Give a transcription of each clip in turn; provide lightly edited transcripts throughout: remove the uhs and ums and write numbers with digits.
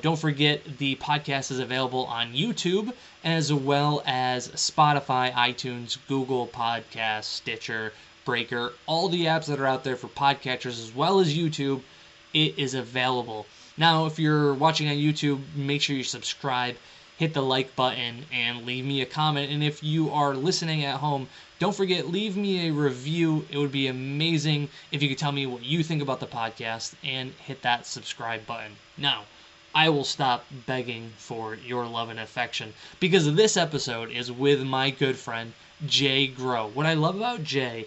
Don't forget the podcast is available on YouTube as well as Spotify, iTunes, Google Podcasts, Stitcher, Breaker, all the apps that are out there for podcatchers as well as YouTube. It is available. Now, if you're watching on YouTube, make sure you subscribe, hit the like button, and leave me a comment. And if you are listening at home, don't forget, leave me a review. It would be amazing if you could tell me what you think about the podcast and hit that subscribe button. Now, I will stop begging for your love and affection because this episode is with my good friend, Jay Groah. What I love about Jay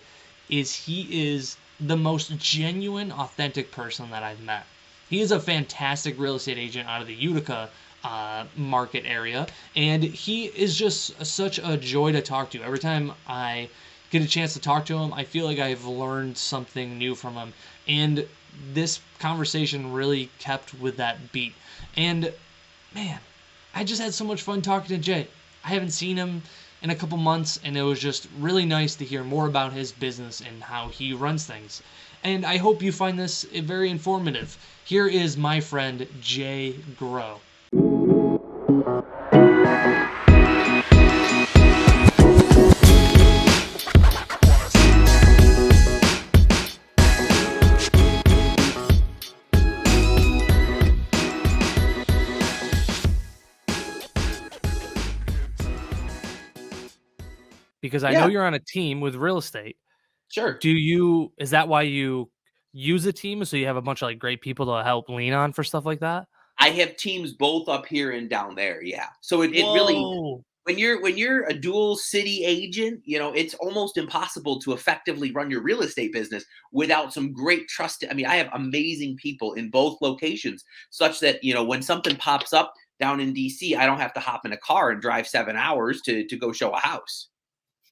is he is the most genuine, authentic person that I've met. He is a fantastic real estate agent out of the Utica market area, and he is just such a joy to talk to. Every time I get a chance to talk to him, I feel like I've learned something new from him, and this conversation really kept with that beat. And man, I just had so much fun talking to Jay. I haven't seen him in a couple months, and it was just really nice to hear more about his business and how he runs things. And I hope you find this very informative. Here is my friend Jay Groah. Because I know you're on a team with real estate. Sure. Is that why you use a team? So you have a bunch of like great people to help lean on for stuff like that? I have teams both up here and down there. Yeah. So it really, Whoa. when you're a dual city agent, it's almost impossible to effectively run your real estate business without some great trust. I mean, I have amazing people in both locations such that, when something pops up down in DC, I don't have to hop in a car and drive 7 hours to go show a house.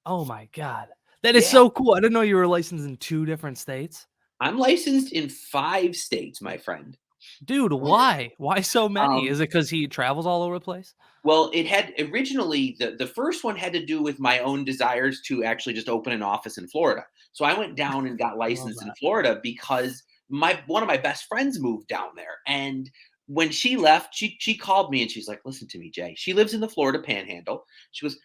Oh my God. That is so cool. I didn't know you were licensed in 2 different states. I'm licensed in 5 states, my friend. Dude, why? Why so many? Is it because he travels all over the place? Well, it had originally the first one had to do with my own desires to actually just open an office in Florida. So I went down and got licensed in Florida because one of my best friends moved down there. And when she left, she called me and she's like, "Listen to me, Jay." She lives in the Florida Panhandle. She goes,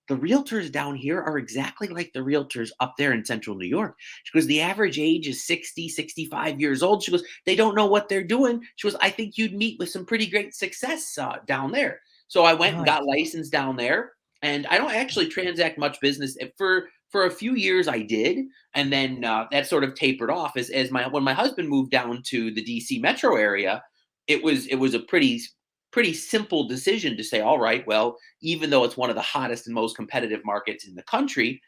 "The realtors down here are exactly like the realtors up there in central New York." She goes, "The average age is 60, 65 years old." She goes, "They don't know what they're doing." She goes, "I think you'd meet with some pretty great success down there." So I went and got licensed down there, and I don't actually transact much business. For a few years I did, and then that sort of tapered off when my husband moved down to the DC metro area. It was a pretty simple decision to say, all right, well, even though it's one of the hottest and most competitive markets in the country,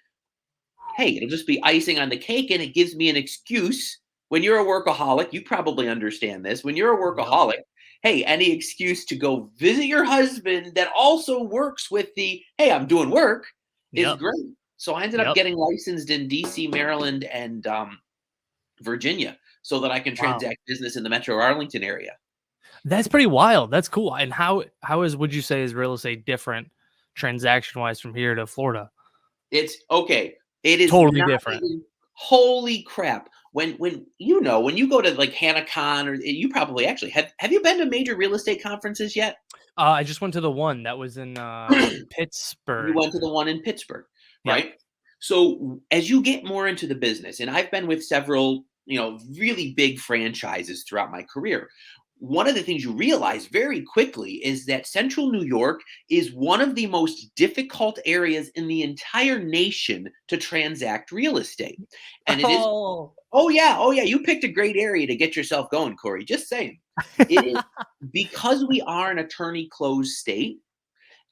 hey, it'll just be icing on the cake, and it gives me an excuse. When you're a workaholic, you probably understand this. When you're a workaholic, hey, any excuse to go visit your husband that also works with hey, I'm doing work is great. So I ended up getting licensed in DC, Maryland, and Virginia so that I can transact business in the Metro Arlington area. That's pretty wild. That's cool. And would you say is real estate different transaction wise from here to Florida? It's okay. It is totally different. Holy crap. When you go to like HannaCon, or you probably actually have you been to major real estate conferences yet? I just went to the one that was in Pittsburgh. You went to the one in Pittsburgh, right? Yeah. So as you get more into the business, and I've been with several, really big franchises throughout my career, one of the things you realize very quickly is that central New York is one of the most difficult areas in the entire nation to transact real estate. And it is, oh yeah, you picked a great area to get yourself going, Cory. Just saying. It is because we are an attorney closed state,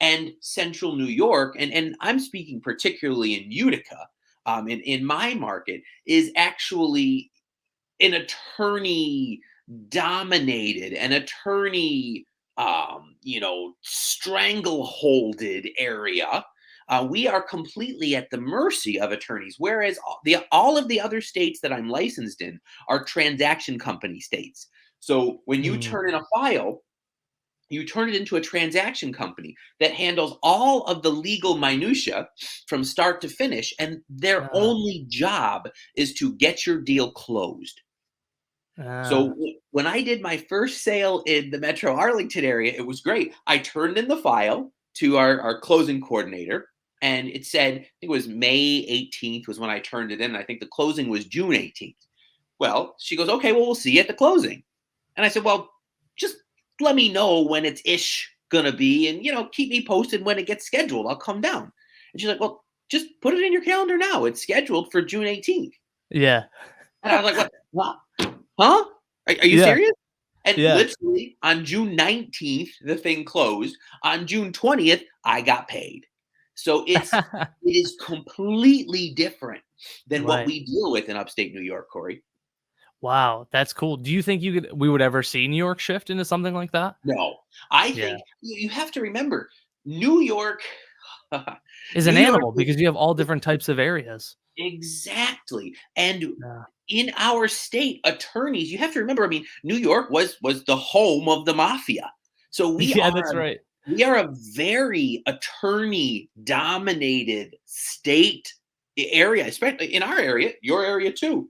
and central New York, and I'm speaking particularly in Utica, in my market, is actually an attorney dominated, an attorney strangleholded area. We are completely at the mercy of attorneys, whereas all of the other states that I'm licensed in are transaction company states. So when you turn in a file, you turn it into a transaction company that handles all of the legal minutia from start to finish, and their only job is to get your deal closed. So Uh, when I did my first sale in the Metro Arlington area, it was great. I turned in the file to our closing coordinator, and it said, I think it was May 18th was when I turned it in. And I think the closing was June 18th. Well, she goes, okay, well, we'll see you at the closing. And I said, well, just let me know when it's gonna be, and keep me posted when it gets scheduled. I'll come down. And she's like, well, just put it in your calendar now. It's scheduled for June 18th. yeah. And I was like, what? Huh? Are you Yeah. serious? And Yeah. literally on June 19th, the thing closed. On June 20th, I got paid. So it is completely different than what Right. we deal with in upstate New York, Corey. Wow, that's cool. Do you think we would ever see New York shift into something like that? No, I Yeah. think you have to remember New York. Is an New York animal is because you have all different types of areas. exactly, and Yeah. in our state, attorneys. You have to remember. I mean, New York was the home of the mafia, so Yeah, that's right. we are a very attorney dominated state area, especially in our area, your area too.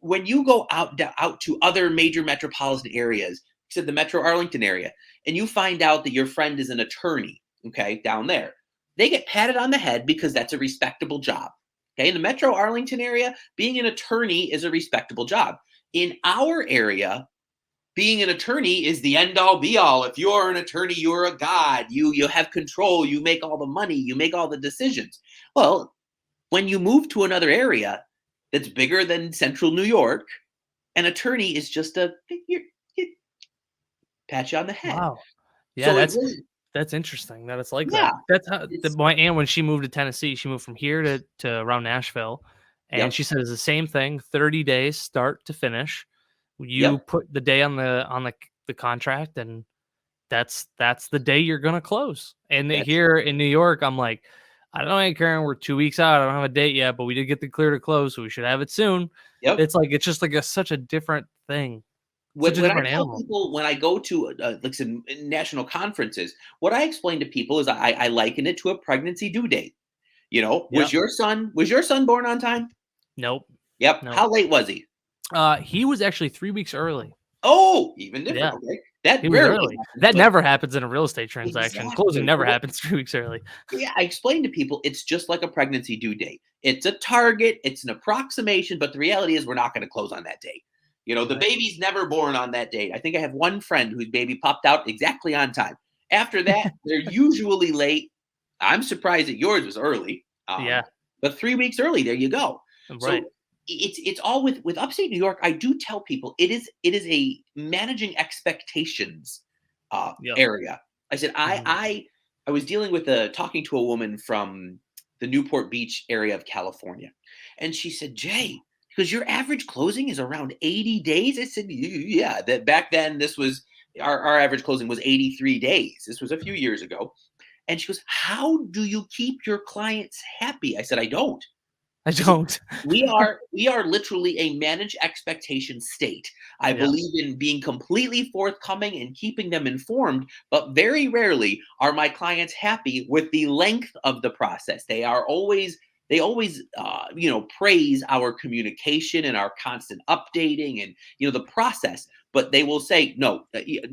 When you go out to other major metropolitan areas, to the Metro Arlington area, and you find out that your friend is an attorney, okay, down there, they get patted on the head because that's a respectable job. Okay, in the Metro Arlington area, being an attorney is a respectable job. In our area, being an attorney is the end all be all. If you're an attorney, you're a god. You have control. You make all the money. You make all the decisions. Well, when you move to another area that's bigger than central New York, an attorney is just you pat you on the head. Wow. Yeah, So it really, that's interesting that it's like yeah, that. That's how it's my aunt when she moved to Tennessee, she moved from here to around Nashville, and yep, she said it's the same thing, 30 days start to finish. You yep, put the day on the contract, and that's the day you're gonna close. And that's here in New York, I'm like, I don't know, Karen, we're 2 weeks out. I don't have a date yet, but we did get the clear to close, so we should have it soon. yep. It's just like such a different thing, such a When I different tell animal. people when I go to like some national conferences, what I explain to people is I liken it to a pregnancy due date. Yep. Was your son born on time? Nope. Yep. Nope. How late was he? He was actually 3 weeks early. Oh, even different. Yeah, Okay, that he was rarely early. happens, That but never happens in a real estate transaction. Closing exactly. never happens 3 weeks early. Yeah, I explain to people it's just like a pregnancy due date. It's a target, it's an approximation, but the reality is we're not going to close on that date. The Right. baby's never born on that date. I think I have one friend whose baby popped out exactly on time. After that, they're usually late. I'm surprised that yours was early. Yeah, But 3 weeks early, there you go. right. So it's all with upstate New York. I do tell people it is a managing expectations Yep. area. I said Mhm. I was dealing with talking to a woman from the Newport Beach area of California, and she said, Jay, because your average closing is around 80 days. I said, yeah, that back then this was our average closing was 83 days. This was a few years ago. And she goes, how do you keep your clients happy? I said, I don't. I I said, don't. we are literally a manage expectation state. I Yep. believe in being completely forthcoming and keeping them informed, but very rarely are my clients happy with the length of the process. They always praise our communication and our constant updating and the process, but they will say no.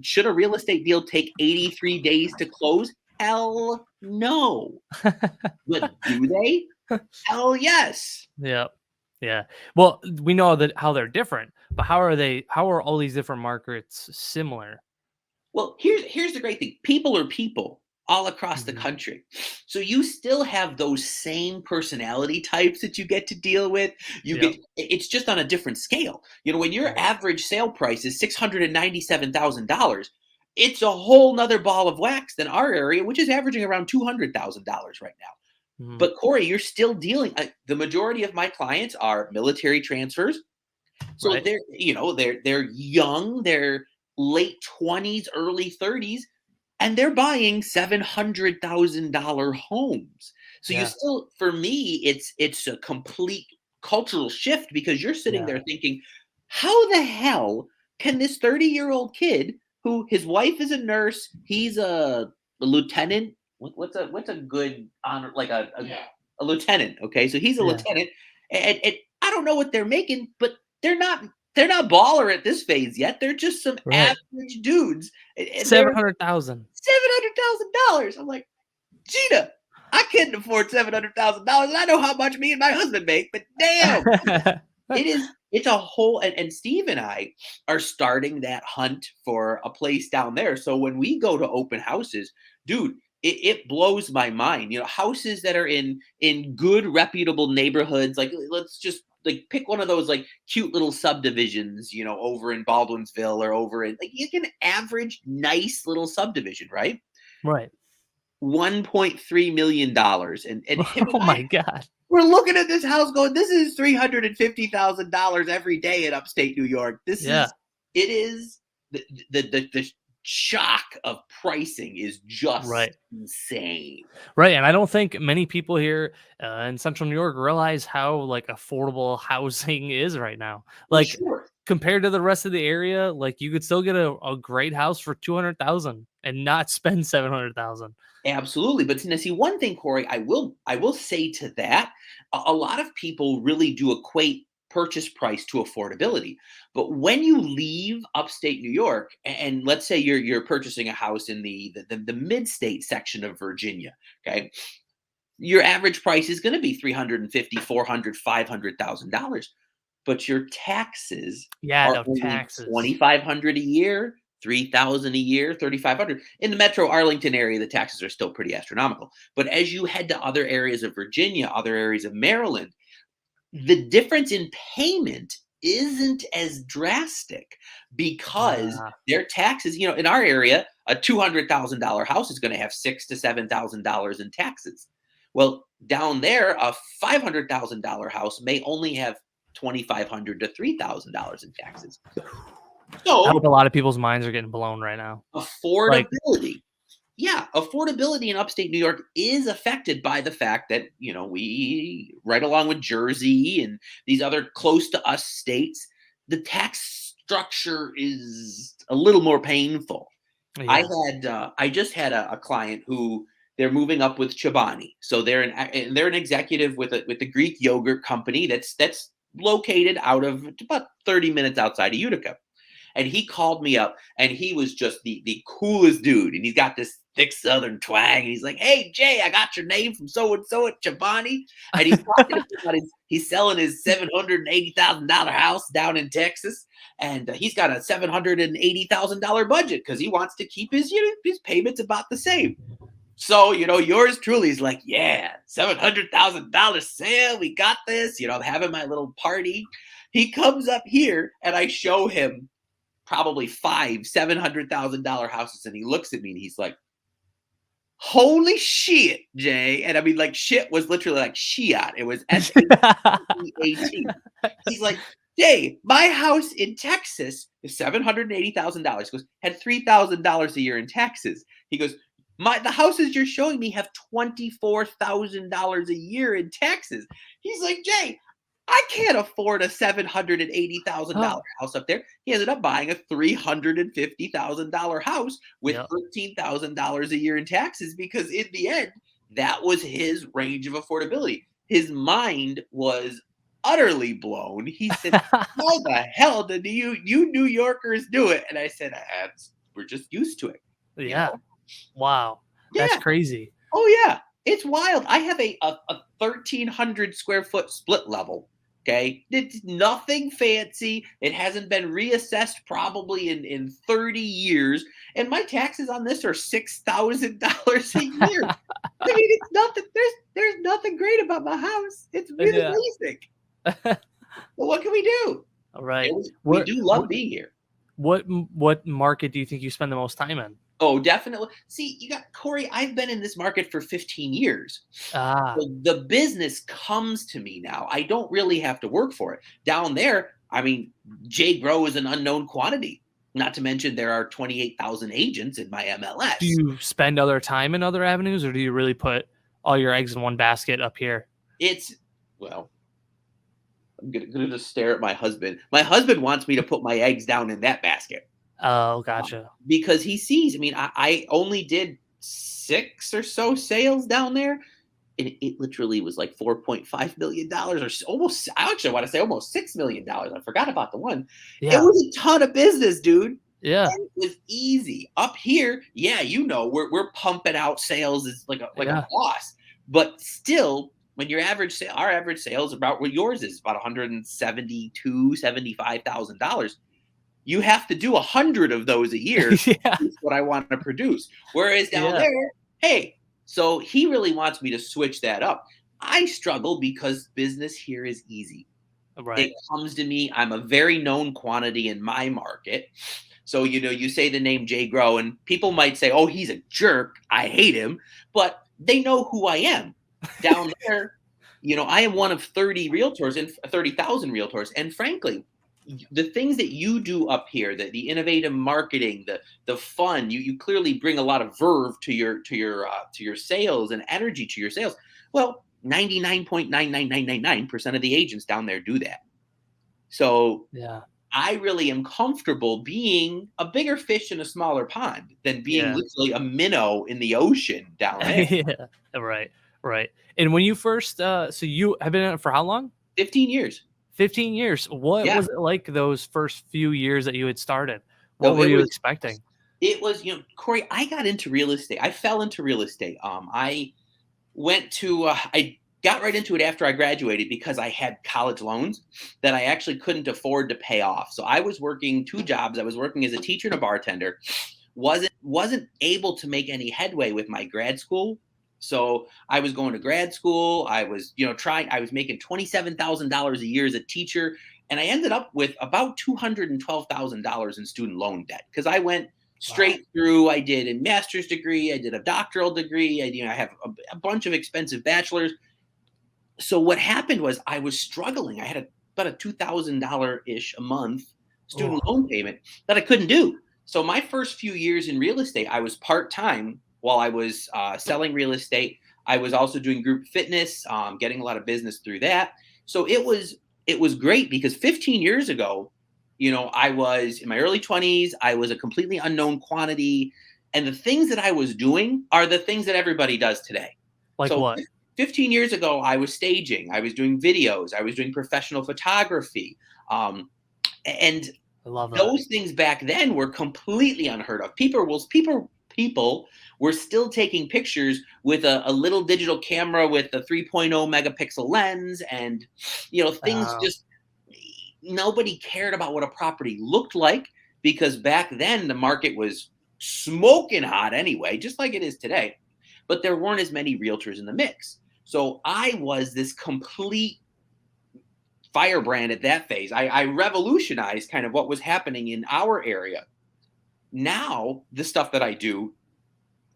Should a real estate deal take 83 days to close? Hell no. But do they? Hell yes. Yep. Yeah. Well, we know that how they're different, but how are all these different markets similar? Well, here's the great thing. People are people all across the Mhm. country. So you still have those same personality types that you get to deal with. Yep. It's just on a different scale. When your Right. average sale price is $697,000, it's a whole nother ball of wax than our area, which is averaging around $200,000 right now. Mhm. But Corey, you're still dealing. The majority of my clients are military transfers. So Right. they're young, they're late 20s, early 30s, and they're buying $700,000 homes. So you Yeah. still, for me, it's a complete cultural shift because you're sitting Yeah. there thinking, how the hell can this 30-year-old kid who his wife is a nurse, he's a lieutenant. What's a good honor, like a lieutenant? Okay, so he's a Yeah. lieutenant, and I don't know what they're making, but they're not. they're not baller at this phase yet. They're just some Right. average dudes. And they're $700,000. $700,000. I'm like, Gina, I couldn't afford $700,000. I know how much me and my husband make, but damn, it's a whole. And Steve and I are starting that hunt for a place down there. So when we go to open houses, dude, it blows my mind. Houses that are in good, reputable neighborhoods. Like, let's just like pick one of those like cute little subdivisions, over in Baldwinsville or over in like you can average nice little subdivision, right? Right. $1.3 million. And him Oh and my I, God. we're looking at this house going, this is $350,000 every day in upstate New York. Yeah. It is the shock of pricing is just Right. insane. Right, and I don't think many people here in Central New York realize how like affordable housing is right now. Well, Like sure. compared to the rest of the area, like you could still get a great house for 200,000 and not spend 700,000. Absolutely. But see, one thing, Corey, I will say to that, a lot of people really do equate purchase price to affordability. But when you leave upstate New York, and let's say you're purchasing a house in the mid-state section of Virginia, okay, your average price is going to be 350, 400, $500,000, but your taxes Yeah, are no only taxes. 2,500 a year, 3,000 a year, 3,500. In the metro Arlington area, the taxes are still pretty astronomical. But as you head to other areas of Virginia, other areas of Maryland, the difference in payment isn't as drastic because Uh, their taxes, in our area, a $200,000 house is going to have $6,000 to $7,000 in taxes. Well, down there, a $500,000 house may only have $2,500 to $3,000 in taxes. I hope So a lot of people's minds are getting blown right now. Like, affordability, yeah, affordability in upstate New York is affected by the fact that, we, right along with Jersey and these other close to us states, the tax structure is a little more painful. yeah. I just had a client who they're moving up with Chobani. So they're an executive with a Greek yogurt company that's located out of about 30 minutes outside of Utica. And he called me up and he was just the coolest dude. And he's got this thick southern twang. And he's like, "Hey Jay, I got your name from so and so at Chobani." And he's talking to me about he's selling his $780,000 house down in Texas. And he's got a $780,000 budget because he wants to keep his payments about the same. So, yours truly is like, yeah, $700,000 sale. We got this, I'm having my little party. He comes up here and I show him probably $700,000 houses. And he looks at me and he's like, "Holy shit, Jay." And I mean, like, shit was literally like Shiat. It was SHEAT. He's like, "Jay, my house in Texas is $780,000. He goes, had $3,000 a year in taxes." He goes, the houses you're showing me have $24,000 a year in taxes. He's like, "Jay, I can't afford a $780,000 house up there." He ended up buying a $350,000 house with Yep. $13,000 a year in taxes because in the end, that was his range of affordability. His mind was utterly blown. He said, "How the hell did you New Yorkers do it?" And I said, "We're just used to it." You Yeah. know? Wow. That's Yeah. crazy. Oh yeah. It's wild. I have a 1,300 square foot split level. Okay. It's nothing fancy. It hasn't been reassessed probably in 30 years. And my taxes on this are $6,000 a year. I mean, it's nothing. There's nothing great about my house. It's really Yeah. basic. But what can we do? All right. We do love being here. What market do you think you spend the most time in? Oh, definitely. See, you got Corey. I've been in this market for 15 years. Ah, So the business comes to me now. I don't really have to work for it. Down there, I mean, Jay Groah is an unknown quantity. Not to mention there are 28,000 agents in my do MLS. you spend other time in other avenues, or do you really put all your eggs in one basket up here? Well, I'm gonna just stare at my husband. My husband wants me to put my eggs down in that basket Oh, gotcha. because he sees. I mean, I only did 6 or so sales down there. And it literally was like $4.5 million or almost, I actually want to say almost $6 million. I forgot about the one. It Yeah. was a ton of business, dude. Yeah. And it was easy. Up here, yeah, we're pumping out sales as like a Yeah. boss. But still, when our average sales about what yours is, about $175,000. You have to do 100 of those a year to Yeah. produce what I want to produce. Whereas down Yeah. there, hey, so he really wants me to switch that up. I struggle because business here is easy. It Right. comes to me. I'm a very known quantity in my market. So, you say the name Jay Grow, and people might say, oh, he's a jerk. I hate him. But they know who I am. Down there, I am one of 30 realtors and 30,000 realtors. And frankly, the things that you do up here, the innovative marketing, the fun, you clearly bring a lot of verve to your sales and energy to your sales. Well, 99.99999% of the agents down there do that. So Yeah. I really am comfortable being a bigger fish in a smaller pond than being Yeah. literally a minnow in the ocean down there. Yeah. Right. Right. And when you first, so you have been in it for how long? 15 years. 15 years. What Yeah. was it like those first few years that you had started? What So were you expecting? it was, Corey, I got into real estate. I fell into real estate. I got right into it after I graduated because I had college loans that I actually couldn't afford to pay off. So I was working two jobs. I was working as a teacher and a bartender. Wasn't able to make any headway with my grad school. So I was going to grad school. I was, I was making $27,000 a year as a teacher. And I ended up with about $212,000 in student loan debt because I went Wow. straight through. I did a master's degree. I did a doctoral degree. I have a bunch of expensive bachelors. So what happened was I was struggling. I had about a $2,000-ish a month student Oh, loan payment that I couldn't do. So my first few years in real estate, I was part-time while I was selling real estate. I was also doing group fitness, getting a lot of business through that. So it was great because 15 years ago, I was in my early 20s. I was a completely unknown quantity. And the things that I was doing are the things that everybody does today. like So what? 15 years ago, I was staging, I was doing videos, I was doing professional photography. And I love that. those things back then were completely unheard of. People were still taking pictures with a little digital camera with a 3.0 megapixel lens, and things Oh, just nobody cared about what a property looked like because back then the market was smoking hot anyway, just like it is today. But there weren't as many realtors in the mix. So I was this complete firebrand at that phase. I revolutionized kind of what was happening in our area. Now, the stuff that I do,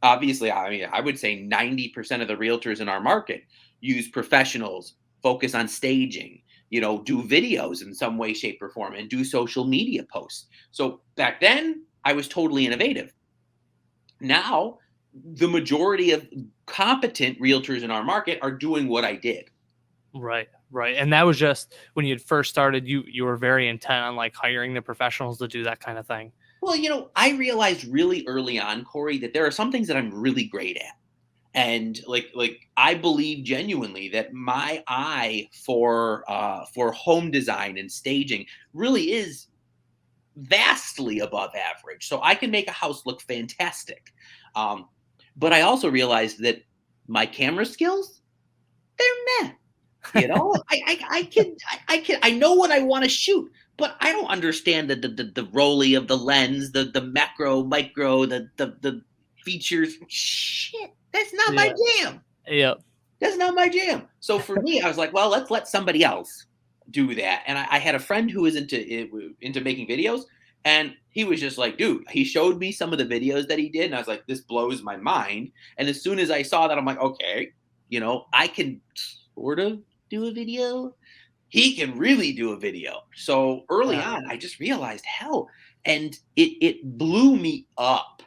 obviously, I mean, I would say 90% of the realtors in our market use professionals, focus on staging, do videos in some way, shape, or form, and do social media posts. So back then, I was totally innovative. Now, the majority of competent realtors in our market are doing what I did. right, right. And that was just when you had first started, you were very intent on like hiring the professionals to do that kind of thing. Well, I realized really early on, Corey, that there are some things that I'm really great at. And like I believe genuinely that my eye for home design and staging really is vastly above average. So I can make a house look fantastic. Um, but I also realized that my camera skills, they're meh. I know what I want to shoot, but I don't understand the rolly of the lens, the macro, micro, the features. Shit, that's not my Yeah. jam. Yep. That's not my jam. So for me, I was like, well, let's let somebody else do that. And I had a friend who was into making videos, and he was just like, dude, he showed me some of the videos that he did, and I was like, this blows my mind. And as soon as I saw that, I'm like, okay, I can sort of do a video. He can really do a video. So early Yeah. on, I just realized, hell, and it blew me up.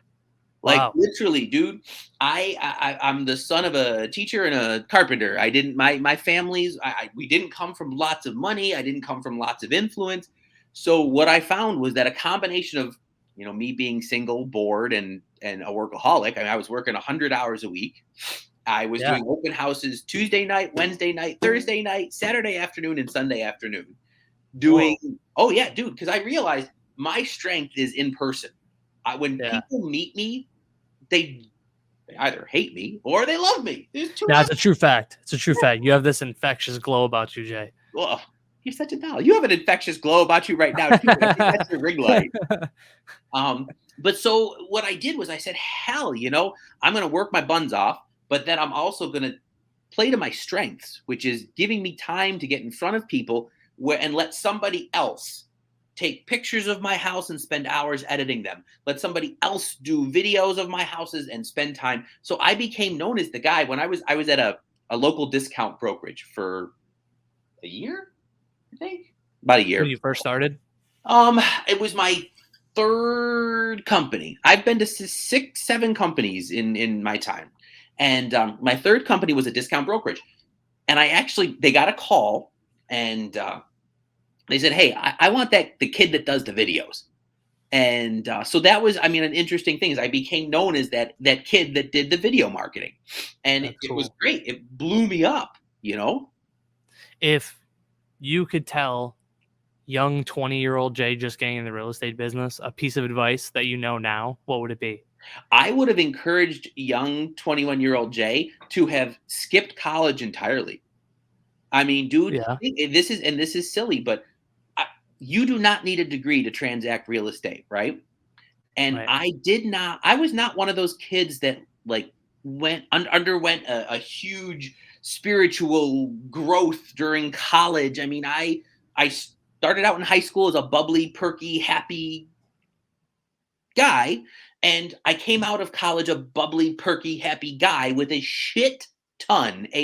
Like Wow. literally, dude. I'm the son of a teacher and a carpenter. I didn't my family's we didn't come from lots of money. I didn't come from lots of influence. So what I found was that a combination of me being single, bored, and a workaholic. I mean, I was working 100 hours a week. I was doing open houses Tuesday night, Wednesday night, Thursday night, Saturday afternoon, and Sunday afternoon. Oh yeah, dude, because I realized my strength is in person. When people meet me, they either hate me or they love me. That's a true fact. It's a true fact. You have this infectious glow about you, Jay. Well, you're such a doll. You have an infectious glow about you right now, too. I think that's your ring light. But so what I did was I said, hell, I'm going to work my buns off, but then I'm also going to play to my strengths, which is giving me time to get in front of people and let somebody else take pictures of my house and spend hours editing them. Let somebody else do videos of my houses and spend time. So I became known as the guy when I was at a local discount brokerage for a year, I think. About a year. When you first started? It was my third company. I've been to 6, 7 companies in my time. And my third company was a discount brokerage. And they got a call and they said, hey, I want the kid that does the videos. And so that was, an interesting thing is I became known as that kid that did the video marketing. And it was great. It blew me up, If you could tell young 20-year-old Jay just getting in the real estate business a piece of advice that you know now, what would it be? I would have encouraged young 21-year-old Jay to have skipped college entirely. Dude, this is silly, but you do not need a degree to transact real estate, right? And I was not one of those kids that underwent a huge spiritual growth during college. I started out in high school as a bubbly, perky, happy guy, and I came out of college a bubbly, perky, happy guy with a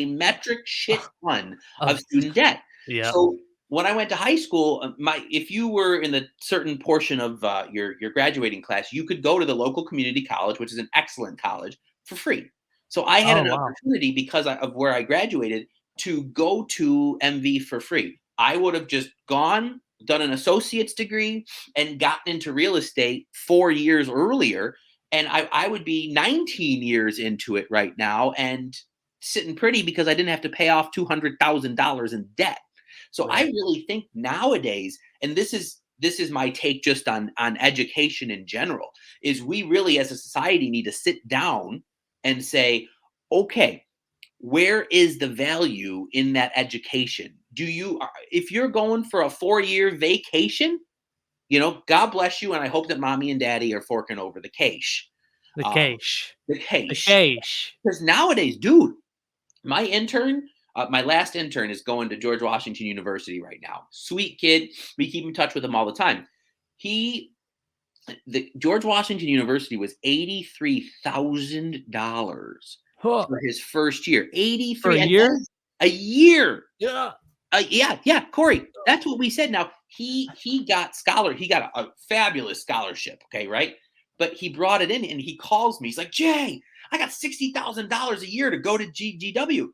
metric shit ton of student debt. Yeah. So when I went to high school, if you were in the certain portion of your graduating class, you could go to the local community college, which is an excellent college, for free. So I had an opportunity because of where I graduated to go to MV for free. I would have just gone, done an associate's degree, and gotten into real estate 4 years earlier. And I would be 19 years into it right now and sitting pretty because I didn't have to pay off $200,000 in debt. So I really think nowadays, and this is my take just on education in general, is we really as a society need to sit down and say, okay, where is the value in that education? If you're going for a 4-year vacation, God bless you, and I hope that mommy and daddy are forking over the cash. The cash. Because nowadays, dude, my last intern is going to George Washington University right now. Sweet kid. We keep in touch with him all the time. George Washington University was $83,000 for his first year. 83 for a year? A year. Yeah. Yeah, Cory. That's what we said. Now he got a fabulous scholarship. Okay, right? But he brought it in and he calls me. He's like, Jay, I got $60,000 a year to go to GW.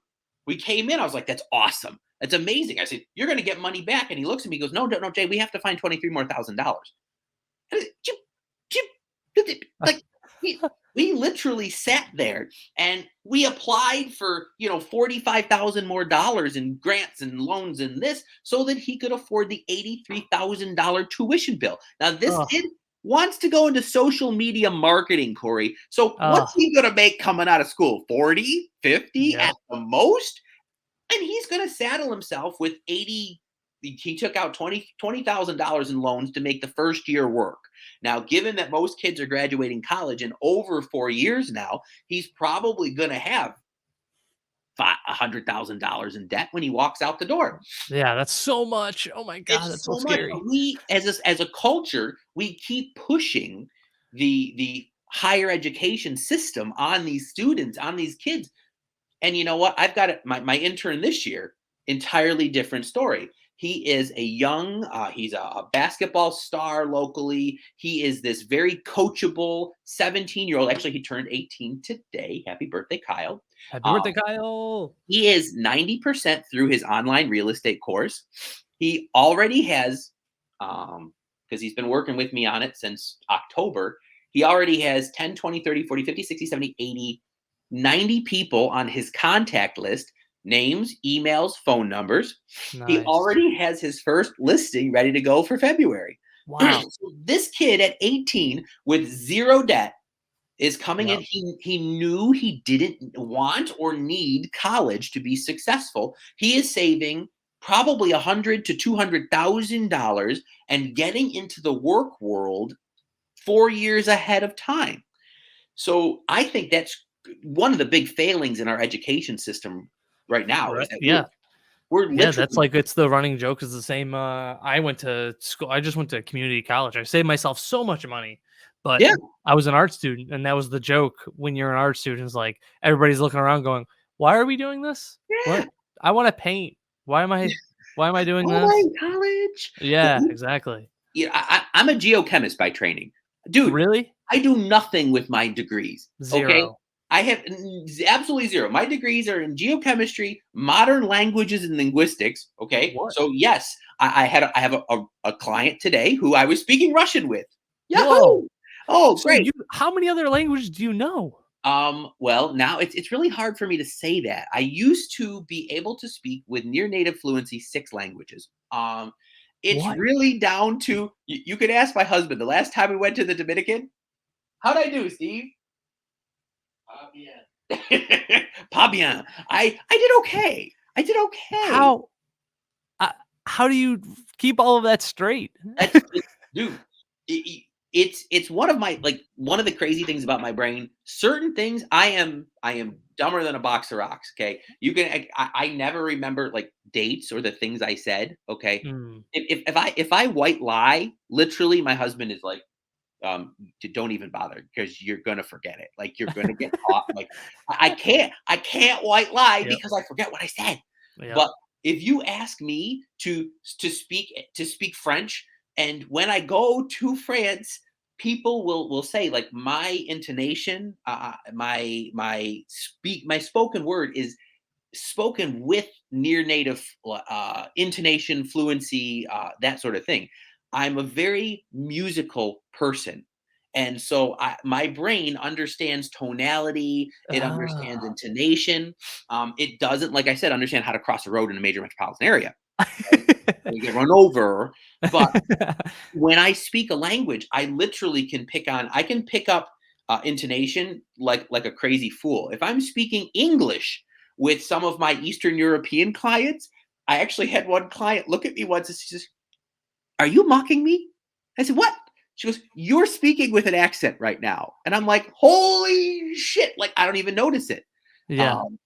We came in. I was like, that's awesome. That's amazing. I said, you're going to get money back. And he looks at me, he goes, no, Jay, we have to find $23,000 more. We literally sat there and we applied for, $45,000 more in grants and loans and this so that he could afford the $83,000 tuition bill. Now, this kid wants to go into social media marketing, Cory. So what's he going to make coming out of school? 40, 50 at the most? And he's going to saddle himself with he took out $20,000 in loans to make the first year work. Now, given that most kids are graduating college in over 4 years now, he's probably going to have $100,000 in debt when he walks out the door. Yeah, that's so much. Oh my God, that's so scary. We, as a culture, we keep pushing the higher education system on these students, on these kids. And you know what? I've got my intern this year, entirely different story. He is he's a basketball star locally. He is this very coachable 17-year-old. Actually, he turned 18 today. Happy birthday, Kyle. Happy birthday, Kyle. He is 90% through his online real estate course. He already has, because he's been working with me on it since October, he already has 10, 20, 30, 40, 50, 60, 70, 80 90 people on his contact list, names, emails, phone numbers. He Nice. already has his first listing ready to go for February. Wow. So this kid at 18 with zero debt is coming Yep. in. He knew he didn't want or need college to be successful. He is saving probably $100,000 to $200,000 and getting into the work world 4 years ahead of time. So I think that's one of the big failings in our education system right now is Right. that Yeah. we're Yeah, that's literally like it's the running joke is the same. I went to school. I just went to community college. I saved myself so much money, but yeah. I was an art student, and that was the joke when you're an art student. Is like everybody's looking around, going, "Why are we doing this? Yeah. What? I want to paint. Why am I? Why am I doing Oh my this?" college. Yeah, exactly. Yeah, I'm a geochemist by training. Dude, Really? I do nothing with my degrees. Okay. Zero. I have absolutely zero. My degrees are in geochemistry, modern languages, and linguistics. Okay. What? So yes, I have a client today who I was speaking Russian with. Whoa. Yahoo! Oh, So great. how many other languages do you know? Well, now it's really hard for me to say that. I used to be able to speak with near native fluency 6 languages. It's What? really down to you could ask my husband. The last time we went to the Dominican, how'd I do, Steve? Pas bien. I did okay. I did okay. How? Uh, how do you keep all of that straight? That's dude. It's one of my one of the crazy things about my brain. Certain things I am dumber than a box of rocks. Okay, you can I never remember like dates or the things I said. Okay, Mm. if I white lie, literally, my husband is like, don't even bother because you're gonna forget it. Like you're gonna get caught. Like I can't white lie Yep. because I forget what I said. Yep. But if you ask me to speak French, and when I go to France, people will say like my intonation, my spoken word is spoken with near native intonation, fluency, that sort of thing. I'm a very musical person. And so my brain understands tonality, it understands Ah. intonation. It doesn't, like I said, understand how to cross a road in a major metropolitan area. You get run over. But when I speak a language, I literally I can pick up intonation like a crazy fool. If I'm speaking English with some of my Eastern European clients, I actually had one client look at me once and she says, "Are you mocking me?" I said, "What?" She goes, "You're speaking with an accent right now." And I'm like, "Holy shit." Like, I don't even notice it. Yeah. Um,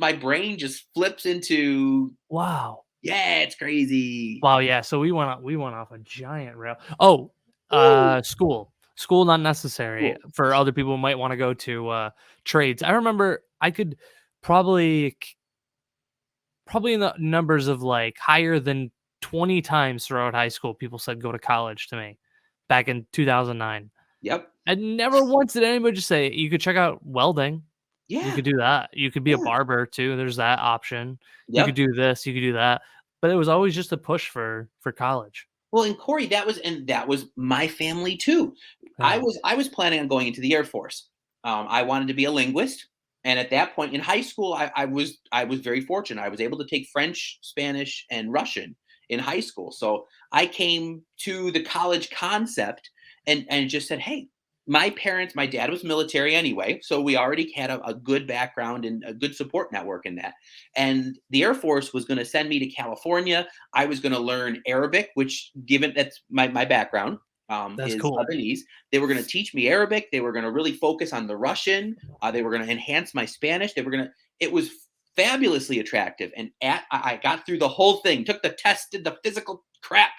my brain just flips into, Wow. yeah, it's crazy. Wow. Yeah. So we went off a giant rail. Oh, Woo. school not necessary Cool. for other people who might want to go to trades. I remember I could probably probably in the numbers of like higher than 20 times throughout high school, people said go to college to me back in 2009. Yep. And never once did anybody just say you could check out welding. You Yeah. could do that. You could be a Yeah. barber too. There's that option. You could Yep. do this. You could do that. But it was always just a push for college. Well, and Corey, that was my family too. Yeah. I was planning on going into the Air Force. I wanted to be a linguist, and at that point in high school, I was very fortunate. I was able to take French, Spanish, and Russian in high school. So I came to the college concept and just said, "Hey, my dad was military anyway, so we already had a good background and a good support network in that. And the Air Force was going to send me to California. I was going to learn Arabic, which, given that's my background, That's is cool. Lebanese. They were going to teach me Arabic. They were going to really focus on the Russian. They were going to enhance my Spanish. It was fabulously attractive. And I got through the whole thing, took the test, did the physical crap,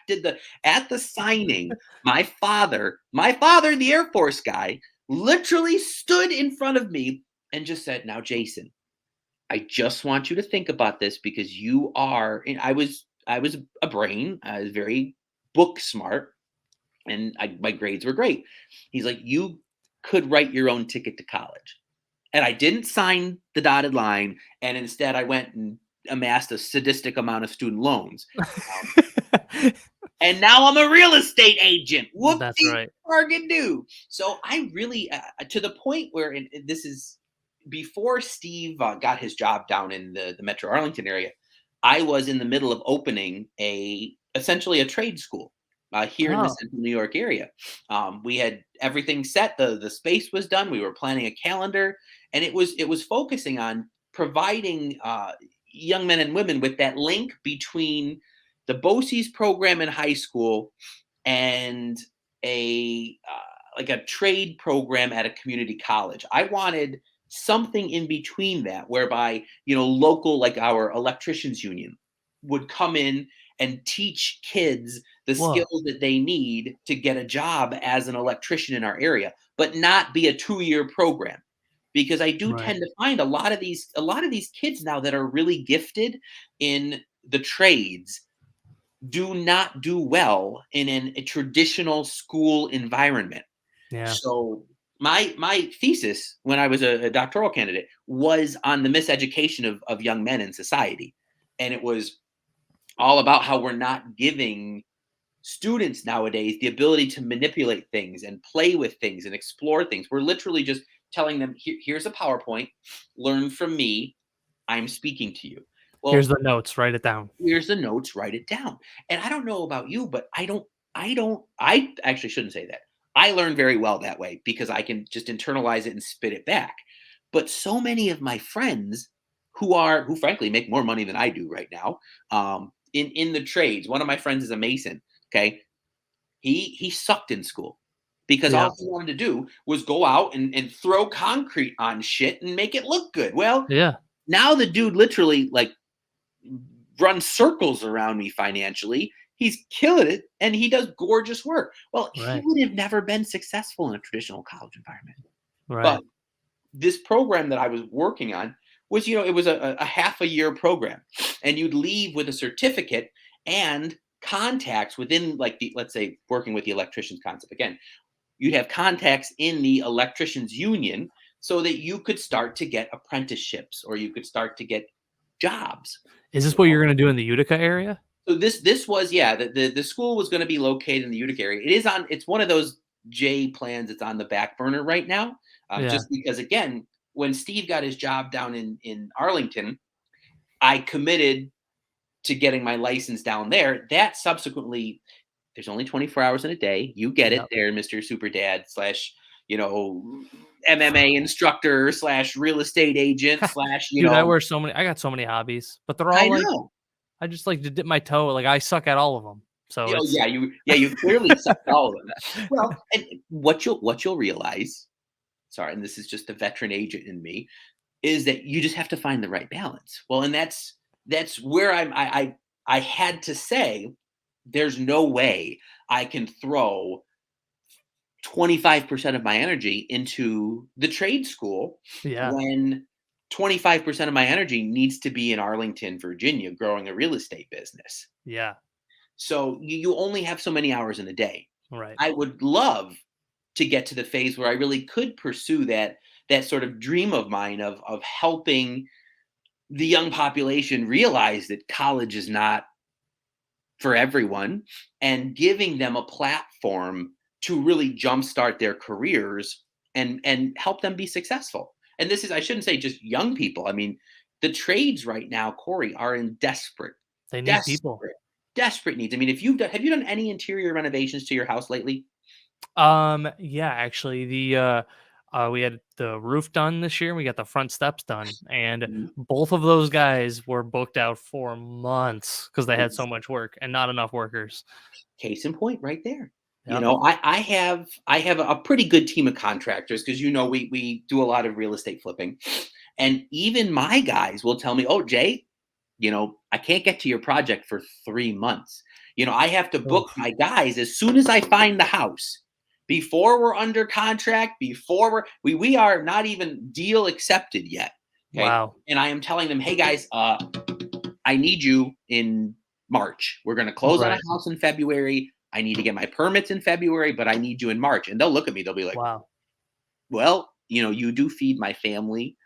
at the signing, my father, the Air Force guy, literally stood in front of me and just said, "Now, Jason, I just want you to think about this because you are," and I was a brain. I was very book smart, and my grades were great. He's like, "You could write your own ticket to college." And I didn't sign the dotted line, and instead I went and amassed a sadistic amount of student loans. And now I'm a real estate agent. That's Whoopsie right. friggin' do. So I really, to the point where, and this is before Steve got his job down in the Metro Arlington area, I was in the middle of opening essentially a trade school here in the Oh, central New York area. We had everything set. The space was done. We were planning a calendar, and it was focusing on providing young men and women with that link between the BOCES program in high school and a like a trade program at a community college. I wanted something in between that, whereby local, like our electricians union, would come in and teach kids the whoa. skills that they need to get a job as an electrician in our area, but not be a 2-year program. Because I do Right. tend to find a lot of these kids now that are really gifted in the trades do not do well in a traditional school environment. Yeah. So my thesis when I was a doctoral candidate was on the miseducation of young men in society. And it was all about how we're not giving students nowadays the ability to manipulate things and play with things and explore things. We're literally just telling them, here's a PowerPoint, learn from me, I'm speaking to you. Here's Well, the notes. Write it down. here's the notes, write it down. And I don't know about you, but I actually shouldn't say that. I learn very well that way because I can just internalize it and spit it back. But so many of my friends who frankly make more money than I do right now, in the trades. One of my friends is a mason. Okay. He sucked in school because Yeah. all he wanted to do was go out and throw concrete on shit and make it look good. Well, Yeah. now the dude literally like runs circles around me financially. He's killing it and he does gorgeous work. Well, he Right. would have never been successful in a traditional college environment. Right. But this program that I was working on was, it was a half a year program. And you'd leave with a certificate and contacts within, like, let's say, working with the electricians concept again, you'd have contacts in the electricians union so that you could start to get apprenticeships or you could start to get jobs. Is this what you're gonna do in the Utica area? So this was, yeah, the school was going to be located in the Utica area. It's one of those J plans that's on the back burner right now, Yeah. just because, again, when Steve got his job down in Arlington, I committed to getting my license down there. That subsequently, there's only 24 hours in a day. You get it Yep. there, Mr. Super Dad slash MMA instructor slash real estate agent slash Dude, I got so many hobbies, but they're all I like know. I just like to dip my toe. Like I suck at all of them. So Oh it's yeah, you clearly sucked all of them. Well, and what you'll realize, sorry, and this is just the veteran agent in me, is that you just have to find the right balance. Well, and that's where I had to say, there's no way I can throw 25% of my energy into the trade school yeah. when 25% of my energy needs to be in Arlington, Virginia, growing a real estate business. Yeah. So you only have so many hours in a day. Right. I would love to get to the phase where I really could pursue that sort of dream of mine of helping the young population realize that college is not for everyone and giving them a platform to really jumpstart their careers and help them be successful. And this is, I shouldn't say just young people. I mean, the trades right now, Cory, are in They need people. desperate needs. I mean, if have you done any interior renovations to your house lately? Yeah, actually we had the roof done this year and we got the front steps done. And Mhm. both of those guys were booked out for months because they had so Yes. much work and not enough workers. Case in point, right there. Yep. I have a pretty good team of contractors because we do a lot of real estate flipping, and even my guys will tell me, "Oh, Jay, I can't get to your project for 3 months. I have to book Oof. my guys as soon as I find the house, before we're under contract, before we are not even deal accepted yet." Okay, Wow. and I am telling them, "Hey guys, I need you in March. We're going to close on a Right. house in February. I need to get my permits in February, but I need you in March." And they'll look at me. They'll be like, Wow. "Well, you do feed my family.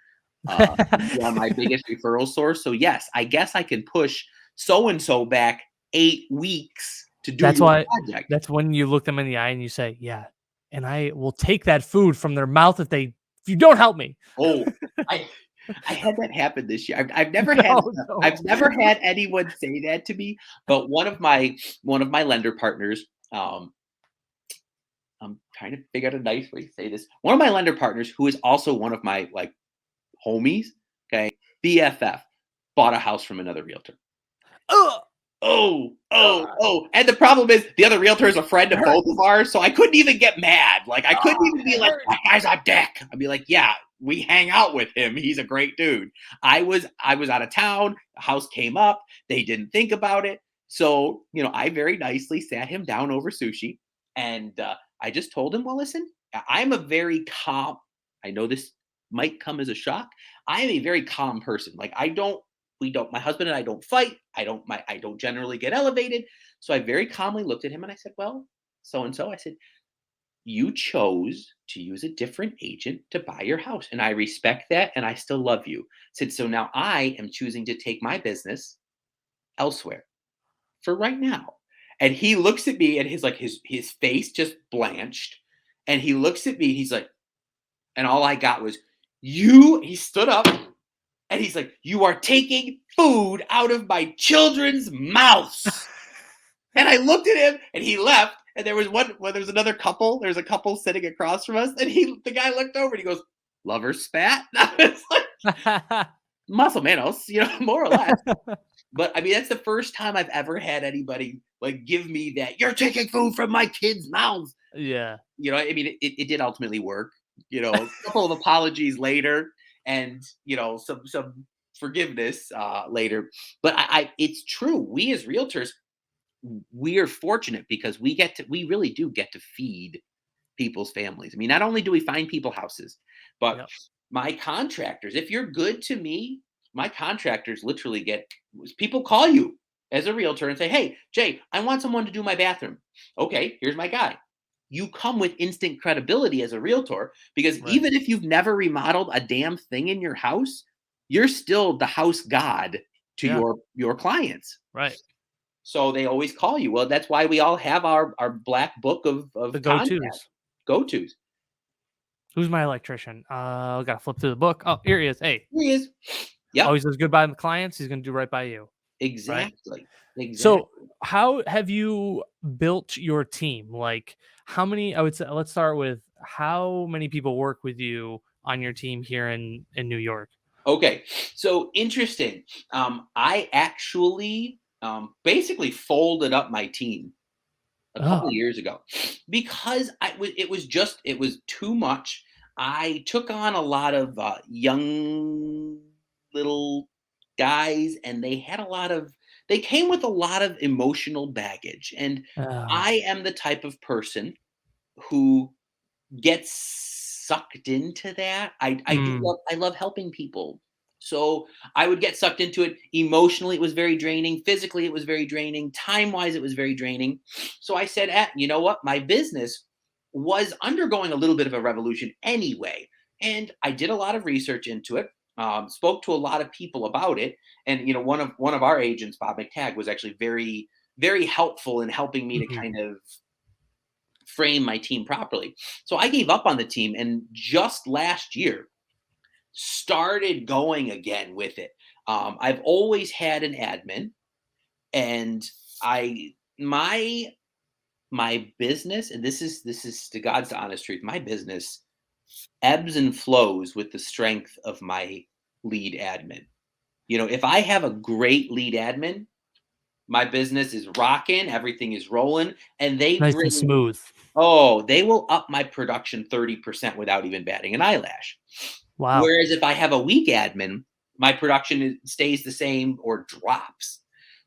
You are my biggest referral source. So yes, I guess I can push so and so back 8 weeks to do That's your why project." that's when you look them in the eye and you say, "Yeah, and I will take that food from their mouth if they if you don't help me. Oh, I had that happen this year. I've never had No. I've never had anyone say that to me, but one of my lender partners, I'm trying to figure out a nice way to say this. One of my lender partners, who is also one of my like homies, okay, BFF, bought a house from another realtor. Ugh. And the problem is the other realtor is a friend of both of ours, so I couldn't even get mad. Like I couldn't even be like, that guy's a dick. I'd be like, yeah, we hang out with him. He's a great dude. I was out of town. The house came up. They didn't think about it. So, I very nicely sat him down over sushi, and I just told him, well, listen, I'm a very calm. I know this might come as a shock. I am a very calm person. Like my husband and I don't fight. I don't generally get elevated. So I very calmly looked at him and I said, well, so-and-so, I said, you chose to use a different agent to buy your house. And I respect that. And I still love you. I said, so now I am choosing to take my business elsewhere for right now. And he looks at me and his face just blanched. And he looks at me, he's like, and all I got was, he stood up and he's like, you are taking food out of my children's mouths. And I looked at him and he left. And there was another couple. There's a couple sitting across from us. And the guy looked over and he goes, lover spat. And I was like, muscle manos, more or less. But I mean, that's the first time I've ever had anybody like give me that, you're taking food from my kids' mouths. Yeah. I mean, it did ultimately work, a couple of apologies later and, some forgiveness later. But it's true. We as realtors, we are fortunate because we really do get to feed people's families. I mean, not only do we find people houses, but Yep. my contractors, if you're good to me, my contractors literally people call you as a realtor and say, hey, Jay, I want someone to do my bathroom. Okay, here's my guy. You come with instant credibility as a realtor because Right. even if you've never remodeled a damn thing in your house, you're still the house god to your clients. Right. So they always call you. Well, that's why we all have our black book of The contact. Go-tos. Who's my electrician? Gotta flip through the book. Oh, here he is. Hey. Here he is. Yep. Always does good by the clients. He's gonna do right by you. Exactly. Right? Exactly. So how have you built your team? Like how many, I would say, let's start with how many people work with you on your team here in New York? Okay. So interesting. I actually basically folded up my team a couple of years ago because it was too much. I took on a lot of young little guys and they came with a lot of emotional baggage. And I am the type of person who gets sucked into that. I love helping people. So I would get sucked into it. Emotionally, it was very draining. Physically, it was very draining. Time-wise, it was very draining. So I said, you know what? My business was undergoing a little bit of a revolution anyway. And I did a lot of research into it, spoke to a lot of people about it. And, one of our agents, Bob McTagg, was actually very, very helpful in helping me to kind of frame my team properly. So I gave up on the team and just last year started going again with it. I've always had an admin and my business, and this is to God's honest truth, my business ebbs and flows with the strength of my lead admin. If I have a great lead admin, my business is rocking, everything is rolling, and they Nice and smooth. They will up my production 30% without even batting an eyelash. Wow. Whereas if I have a weak admin, my production stays the same or drops.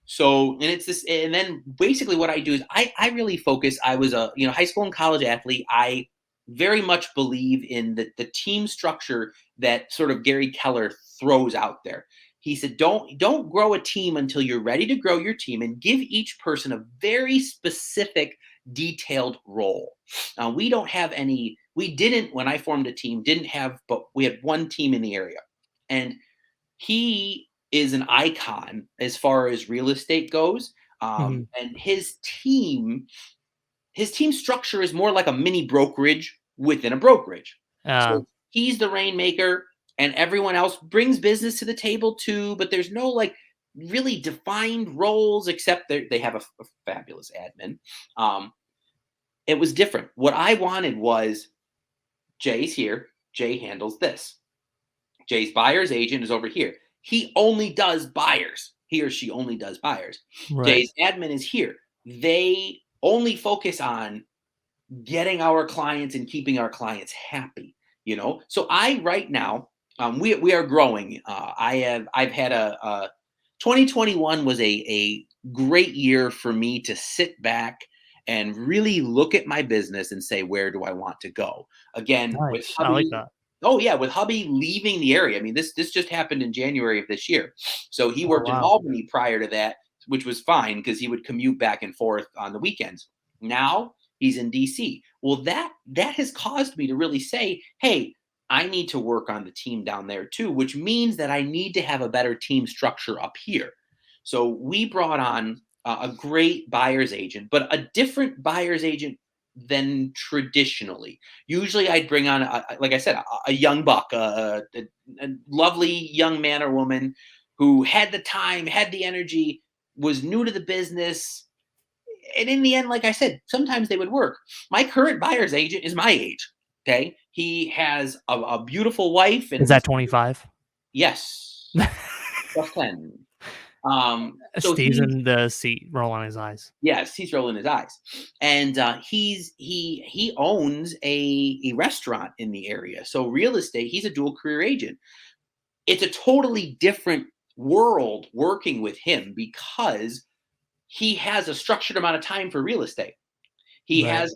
So, and then basically what I do is I really focus. I was a high school and college athlete. I very much believe in the team structure that sort of Gary Keller throws out there. He said, don't grow a team until you're ready to grow your team and give each person a very specific, detailed role. We didn't, when I formed a team, but we had one team in the area. And he is an icon as far as real estate goes. And his team structure is more like a mini brokerage within a brokerage. So he's the rainmaker, and everyone else brings business to the table too, but there's no like really defined roles except they have a fabulous admin. It was different. What I wanted was Jay's here. Jay handles this. Jay's buyer's agent is over here. He only does buyers. He or she only does buyers. Right. Jay's admin is here. They only focus on getting our clients and keeping our clients happy. So I right now we are growing. I've had a 2021 was a great year for me to sit back and really look at my business and say, where do I want to go? Again, with Nice. I like hubby. that. Oh yeah, with hubby leaving the area. I mean, this just happened in January of this year. So he Oh, worked in wow. Albany prior to that, which was fine because he would commute back and forth on the weekends. Now he's in DC. Well, that has caused me to really say, hey, I need to work on the team down there too, which means that I need to have a better team structure up here. So we brought on a great buyer's agent, but a different buyer's agent than traditionally. Usually I'd bring on, like I said, a young buck, a lovely young man or woman who had the time, had the energy, was new to the business. And in the end, like I said, sometimes they would work. My current buyer's agent is my age. Okay. He has a beautiful wife. And Is that 25? yes, plus 10. So Stays in the seat, rolling his eyes. yes, he's rolling his eyes, and he owns a restaurant in the area. So real estate, he's a dual career agent. It's a totally different world working with him because he has a structured amount of time for real estate. He Right. has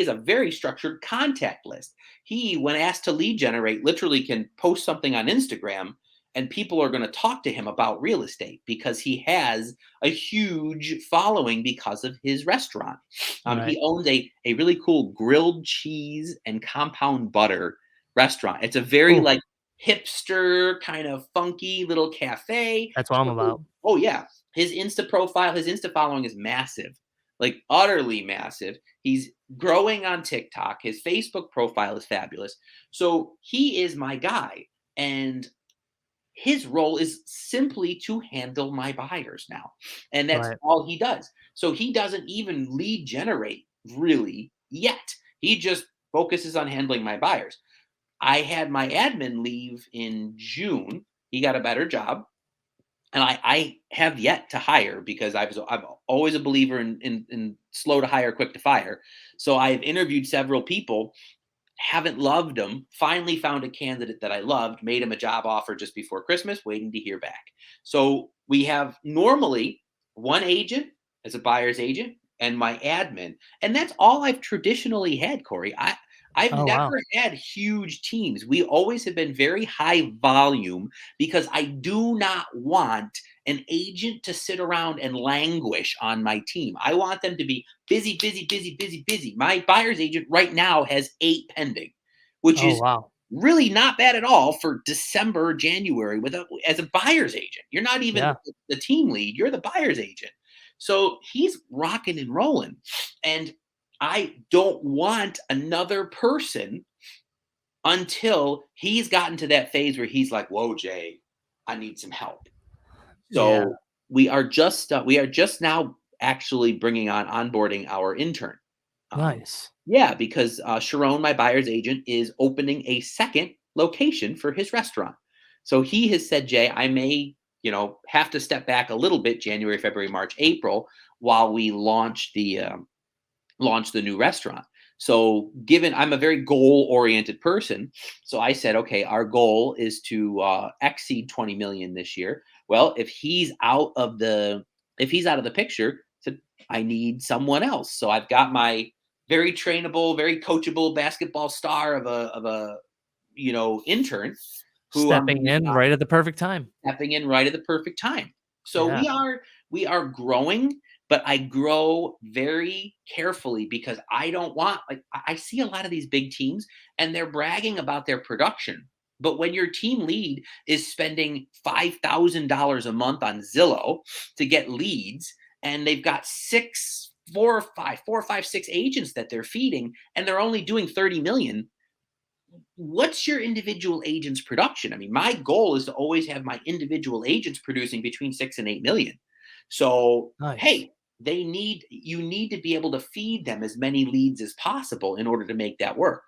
a very structured contact list. He, when asked to lead generate, literally can post something on Instagram and people are going to talk to him about real estate because he has a huge following because of his restaurant. Right. He owns a really cool grilled cheese and compound butter restaurant. It's a very Ooh. like hipster kind of funky little cafe. That's what I'm about. Oh yeah. His Insta profile, his Insta following is massive. Like utterly massive. He's growing on TikTok. His Facebook profile is fabulous. So he is my guy. And his role is simply to handle my buyers now. And that's Right. all he does. So he doesn't even lead generate really yet. He just focuses on handling my buyers. I had my admin leave in June. He got a better job. And I have yet to hire because I'm always a believer in slow to hire, quick to fire. So I've interviewed several people, haven't loved them, finally found a candidate that I loved, made him a job offer just before Christmas, waiting to hear back. So we have normally one agent as a buyer's agent and my admin. And that's all I've traditionally had, Cory. I've Oh, wow. never had huge teams. We always have been very high volume because I do not want an agent to sit around and languish on my team. I want them to be busy, busy, busy, busy, busy. My buyer's agent right now has 8 pending, which Oh, is wow. really not bad at all for December, January as a buyer's agent. You're not even Yeah. the team lead, you're the buyer's agent. So he's rocking and rolling. And I don't want another person until he's gotten to that phase where he's like, "Whoa, Jay, I need some help." So Yeah. we are just now actually bringing on onboarding our intern. Nice. Yeah, because Sharon, my buyer's agent, is opening a second location for his restaurant. So he has said, Jay, I may, have to step back a little bit, January, February, March, April, while we launch the new restaurant. So given I'm a very goal oriented person, so I said, okay, our goal is to exceed 20 million this year. Well, if he's out of the picture, so I need someone else. So I've got my very trainable, very coachable basketball star of a intern who I'm Stepping in right at the perfect time. stepping in right at the perfect time. So Yeah. we are growing, but I grow very carefully because I don't want I see a lot of these big teams and they're bragging about their production. But when your team lead is spending $5,000 a month on Zillow to get leads, and they've got 4 or 5, 6 agents that they're feeding, and they're only doing 30 million, what's your individual agent's production? I mean, my goal is to always have my individual agents producing between 6 and 8 million. So, Nice. hey, you need to be able to feed them as many leads as possible in order to make that work.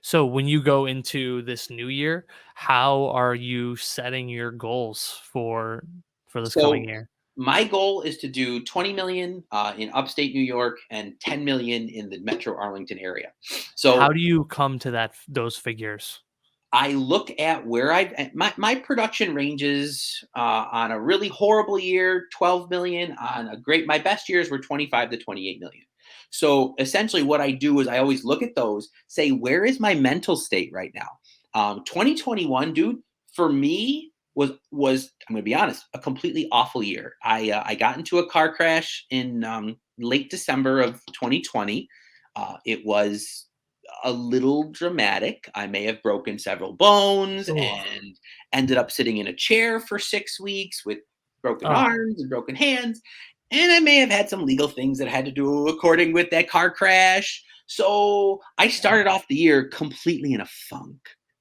So when you go into this new year, how are you setting your goals for this coming So, year? my goal is to do 20 million in upstate New York and 10 million in the metro Arlington area. How So, do you come to those figures? I look at where my production ranges on a really horrible year, 12 million. On a great, my best years were 25 to 28 million. So essentially, what I do is I always look at those, say, where is my mental state right now? 2021, dude, for me was I'm going to be honest, a completely awful year. I got into a car crash in late December of 2020. It was a little dramatic. I may have broken several bones Oh, and ended up sitting in a chair for 6 weeks with broken oh, arms and broken hands. And I may have had some legal things that had to do according with that car crash. So I started off the year completely in a funk,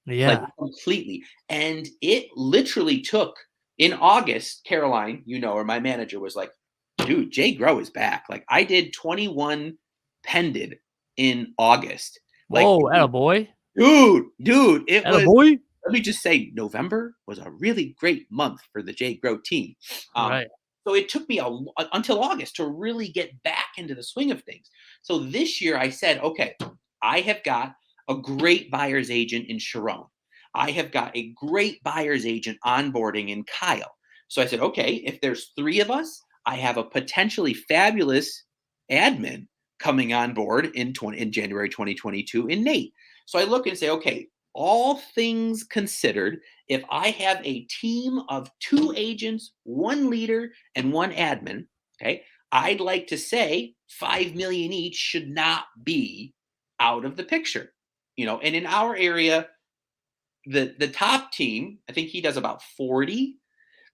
like yeah. completely. And it literally took in August, Caroline, or my manager was like, dude, Jay Grow is back. Like I did 21 pended in August. Like, Whoa, attaboy. dude, it was, Attaboy. let me just say, November was a really great month for the Jay Grow team. Um, Right. so it took me until August to really get back into the swing of things. So this year I said, okay, I have got a great buyer's agent in Sharon. I have got a great buyer's agent onboarding in Kyle. So I said, okay, if there's 3 of us, I have a potentially fabulous admin coming on board in January 2022 in Nate. So I look and say, okay, all things considered, if I have a team of 2 agents, 1 leader, and 1 admin, okay, I'd like to say 5 million each should not be out of the picture. And in our area, the top team, I think he does about 40.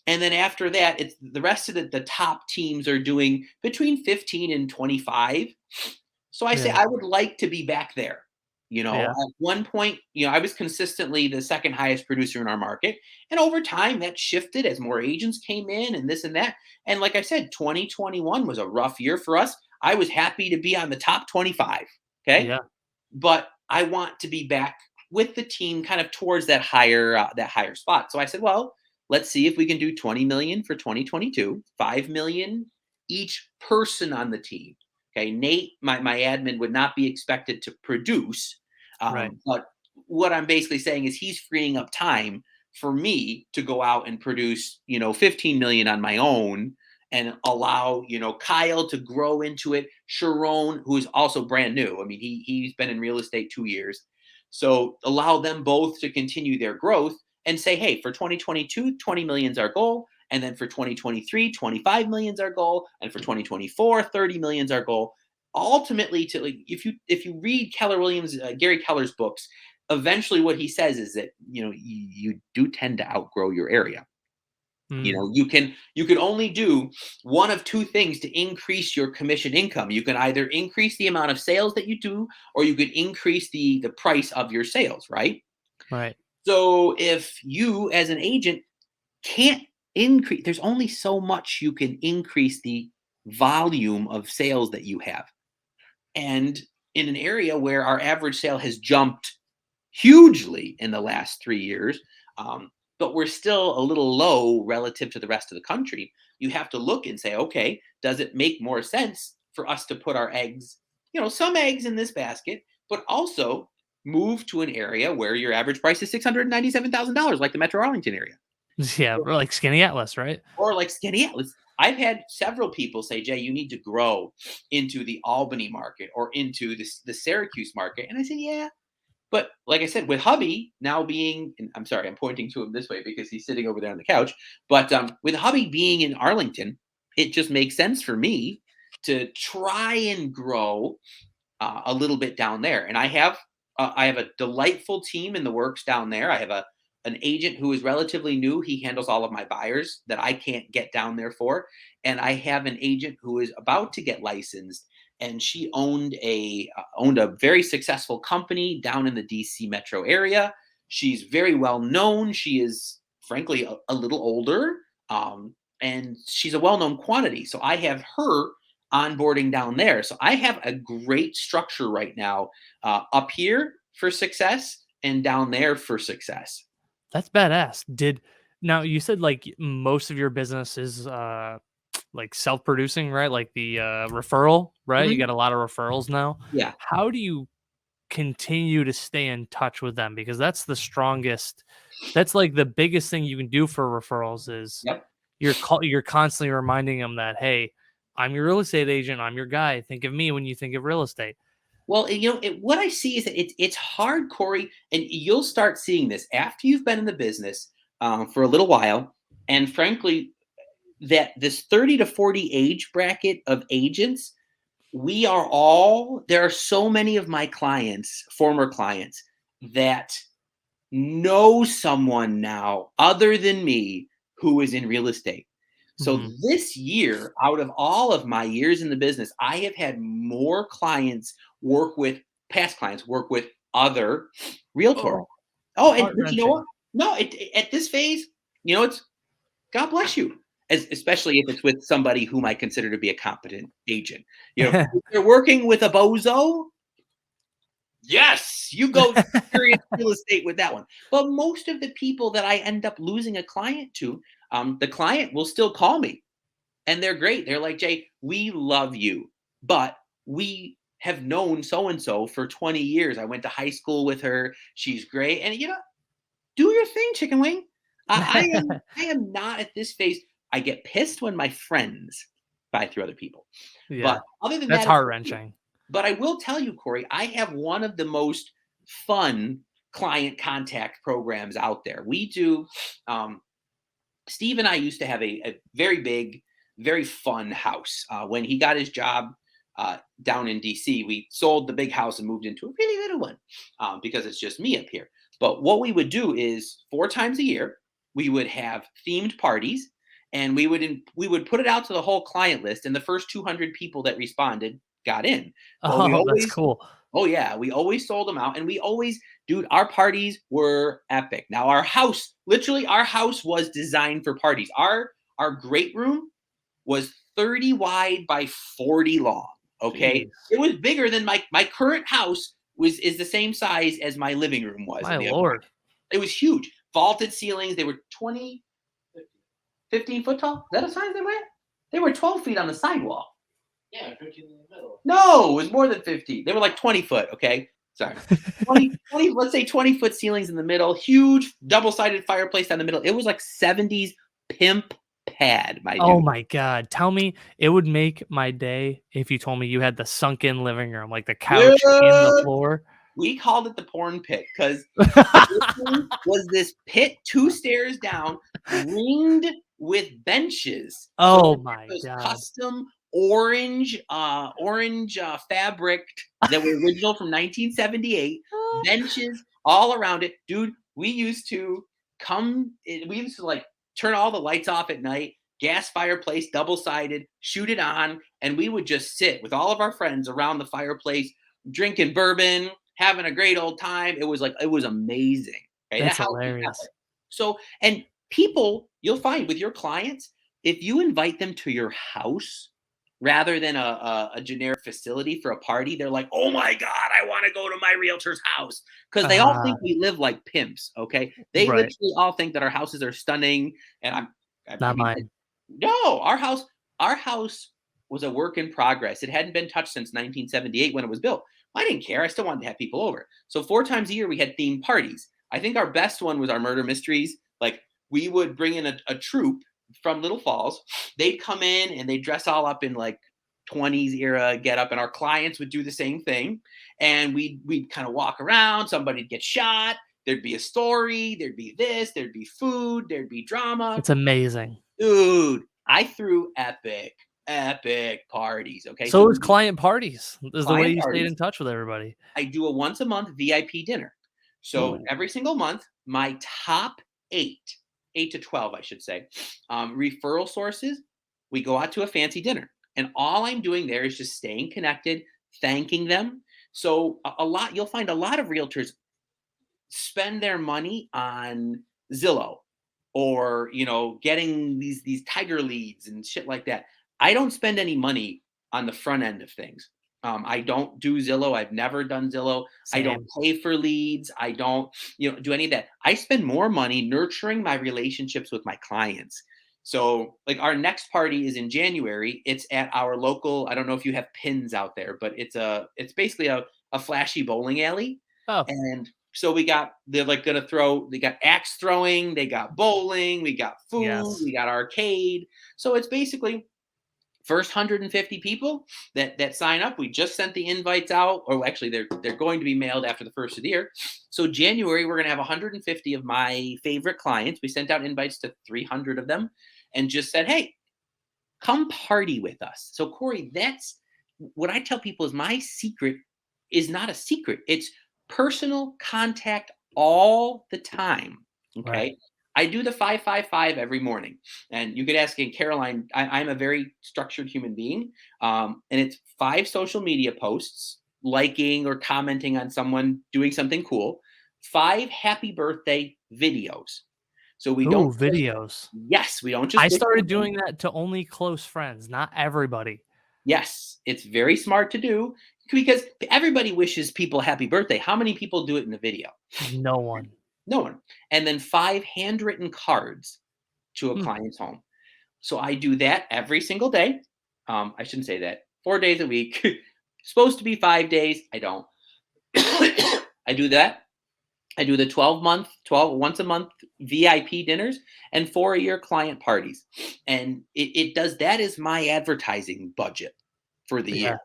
And then after that, it's the rest of the top teams are doing between 15 and 25. So I say Yeah. I would like to be back there. Yeah. At one point, I was consistently the second highest producer in our market. And over time, that shifted as more agents came in and this and that. And like I said, 2021 was a rough year for us. I was happy to be on the top 25. Okay. Yeah. But I want to be back with the team kind of towards that higher spot. So I said, well, let's see if we can do 20 million for 2022, 5 million each person on the team. Okay, Nate, my admin would not be expected to produce, Right. but what I'm basically saying is he's freeing up time for me to go out and produce, 15 million on my own and allow, Kyle to grow into it. Sharon, who is also brand new. I mean, he's been in real estate 2 years. So allow them both to continue their growth and say, hey, for 2022, 20 million is our goal. And then for 2023, 25 million is our goal. And for 2024, 30 million is our goal. Ultimately, if you read Keller Williams, Gary Keller's books, eventually what he says is that, you do tend to outgrow your area. Mm, You can only do one of 2 things to increase your commission income. You can either increase the amount of sales that you do, or you can increase the price of your sales, right? right. So if you as an agent can't increase, there's only so much you can increase the volume of sales that you have. And in an area where our average sale has jumped hugely in the last 3 years, but we're still a little low relative to the rest of the country, you have to look and say, okay, does it make more sense for us to put our eggs, some eggs in this basket, but also move to an area where your average price is $697,000, like the Metro Arlington area? Yeah, we're like Skinny Atlas, right? Or like Skinny Atlas. I've had several people say, Jay, you need to grow into the Albany market or into the Syracuse market. And I said, yeah. But like I said, with hubby now being, and I'm sorry, I'm pointing to him this way because he's sitting over there on the couch. But with hubby being in Arlington, it just makes sense for me to try and grow a little bit down there. And I have a delightful team in the works down there. I have an agent who is relatively new. He handles all of my buyers that I can't get down there for. And I have an agent who is about to get licensed and she owned a very successful company down in the DC metro area. She's very well known. She is frankly a little older, and she's a well known quantity. So I have her onboarding down there. So I have a great structure right now, up here for success and down there for success. That's badass. Now you said like most of your business is like self-producing, right? Like the referral, right? You Mhm. got a lot of referrals now. Yeah. How do you continue to stay in touch with them? Because that's the strongest, that's like the biggest thing you can do for referrals is Yep. you're constantly reminding them that, hey, I'm your real estate agent, I'm your guy. Think of me when you think of real estate. Well, what I see is that it's hard, Corey, and you'll start seeing this after you've been in the business, for a little while, and frankly, that this 30 to 40 age bracket of agents, there are so many of my clients, former clients, that know someone now other than me who is in real estate. So Mhm. this year, out of all of my years in the business, I have had more clients past clients work with other realtors. Oh, Oh, but you know heart-wrenching. what? No, at this phase, it's God bless you. Especially if it's with somebody whom I consider to be a competent agent. If you're working with a bozo, yes, you go experience real estate with that one. But most of the people that I end up losing a client to, the client will still call me, and they're great. They're like, Jay, we love you, but we have known so and so for 20 years. I went to high school with her. She's great, and do your thing, chicken wing. I am not at this phase. I get pissed when my friends buy through other people, Yeah, but other than that's that, it's okay. heart-wrenching. But I will tell you, Corey, I have one of the most fun client contact programs out there. We do. Steve and I used to have a very big, very fun house. When he got his job, down in DC, we sold the big house and moved into a really little one, because it's just me up here. But what we would do is 4 times a year, we would have themed parties, and we would put it out to the whole client list, and the first 200 people that responded got in. But we Oh, that's always cool. Oh yeah, we always sold them out, and we always, dude, our parties were epic. Now our house was designed for parties. Our great room was 30 wide by 40 long. Okay, Jeez. it was bigger than my current house is the same size as my living room was My in the other lord. one. It was huge, vaulted ceilings. They were 20, 15 foot tall. Is that a size they were? They were 12 feet on the sidewall. Yeah, 15 in the middle. No, it was more than 50. They were like 20 foot. Okay. Sorry. 20, let's say 20-foot ceilings in the middle, huge double-sided fireplace down the middle. It was like 70s pimp pad, my Oh dude. my god. Tell me, it would make my day if you told me you had the sunken living room, like the couch in the Yeah. floor. We called it the porn pit because was this pit 2 stairs down, ringed with benches. So Oh it my was god. custom orange fabric that were original from 1978. Benches all around it, dude. We used to like turn all the lights off at night, gas fireplace, double sided, shoot it on, and we would just sit with all of our friends around the fireplace, drinking bourbon, having a great old time. It was amazing. Okay? That That's house was hilarious. epic. So, and people, you'll find with your clients, if you invite them to your house rather than a generic facility for a party, they're like, "Oh my god, I want to go to my realtor's house," because they all Uh, think we live like pimps. Okay, they right. literally all think that our houses are stunning, and I Not mean, mine. no, our house was a work in progress. It hadn't been touched since 1978 when it was built. I didn't care. I still wanted to have people over. So 4 times a year we had themed parties. I think our best one was our murder mysteries. Like we would bring in a troupe from Little Falls. They'd come in and they'd dress all up in like 20s era get up, and our clients would do the same thing. And we'd kind of walk around. Somebody'd get shot. There'd be a story. There'd be this. There'd be food. There'd be drama. It's amazing. Dude, I threw epic parties. Okay, So so is client parties. Is the way client you stayed parties. in touch with everybody. I do a once a month VIP dinner. So Ooh. every single month, my top 8 to 12, I should say, referral sources, we go out to a fancy dinner. And all I'm doing there is just staying connected, thanking them. So you'll find a lot of realtors spend their money on Zillow or, getting these tiger leads and shit like that. I don't spend any money on the front end of things. I don't do Zillow. I've never done Zillow. I don't Same. pay for leads. I don't, do any of that. I spend more money nurturing my relationships with my clients. So like our next party is in January. It's at our local, I don't know if you have pins out there, but it's basically a flashy bowling alley. Oh, And so they're like going to they got axe throwing, they got bowling, we got food, yes. we got arcade. So it's basically first 150 people that sign up. We just sent the invites out, or actually they're going to be mailed after the first of the year. So January, we're going to have 150 of my favorite clients. We sent out invites to 300 of them and just said, hey, come party with us. So Cory, that's what I tell people is my secret is not a secret. It's personal contact all the time. Okay. Right. I do the 555 every morning. And you could ask Caroline, I'm a very structured human being. And it's 5 social media posts, liking or commenting on someone doing something cool, 5 happy birthday videos. So we don't videos. Yes, we don't just. I started doing that to only close friends, not everybody. Yes, it's very smart to do because everybody wishes people happy birthday. How many people do it in a video? No one. No one. And then 5 handwritten cards to a client's home. So I do that every single day. I shouldn't say that. 4 days a week. Supposed to be 5 days. I don't. I do that. I do the 12 once a month VIP dinners and 4-a-year client parties. And it does, that is my advertising budget for the year.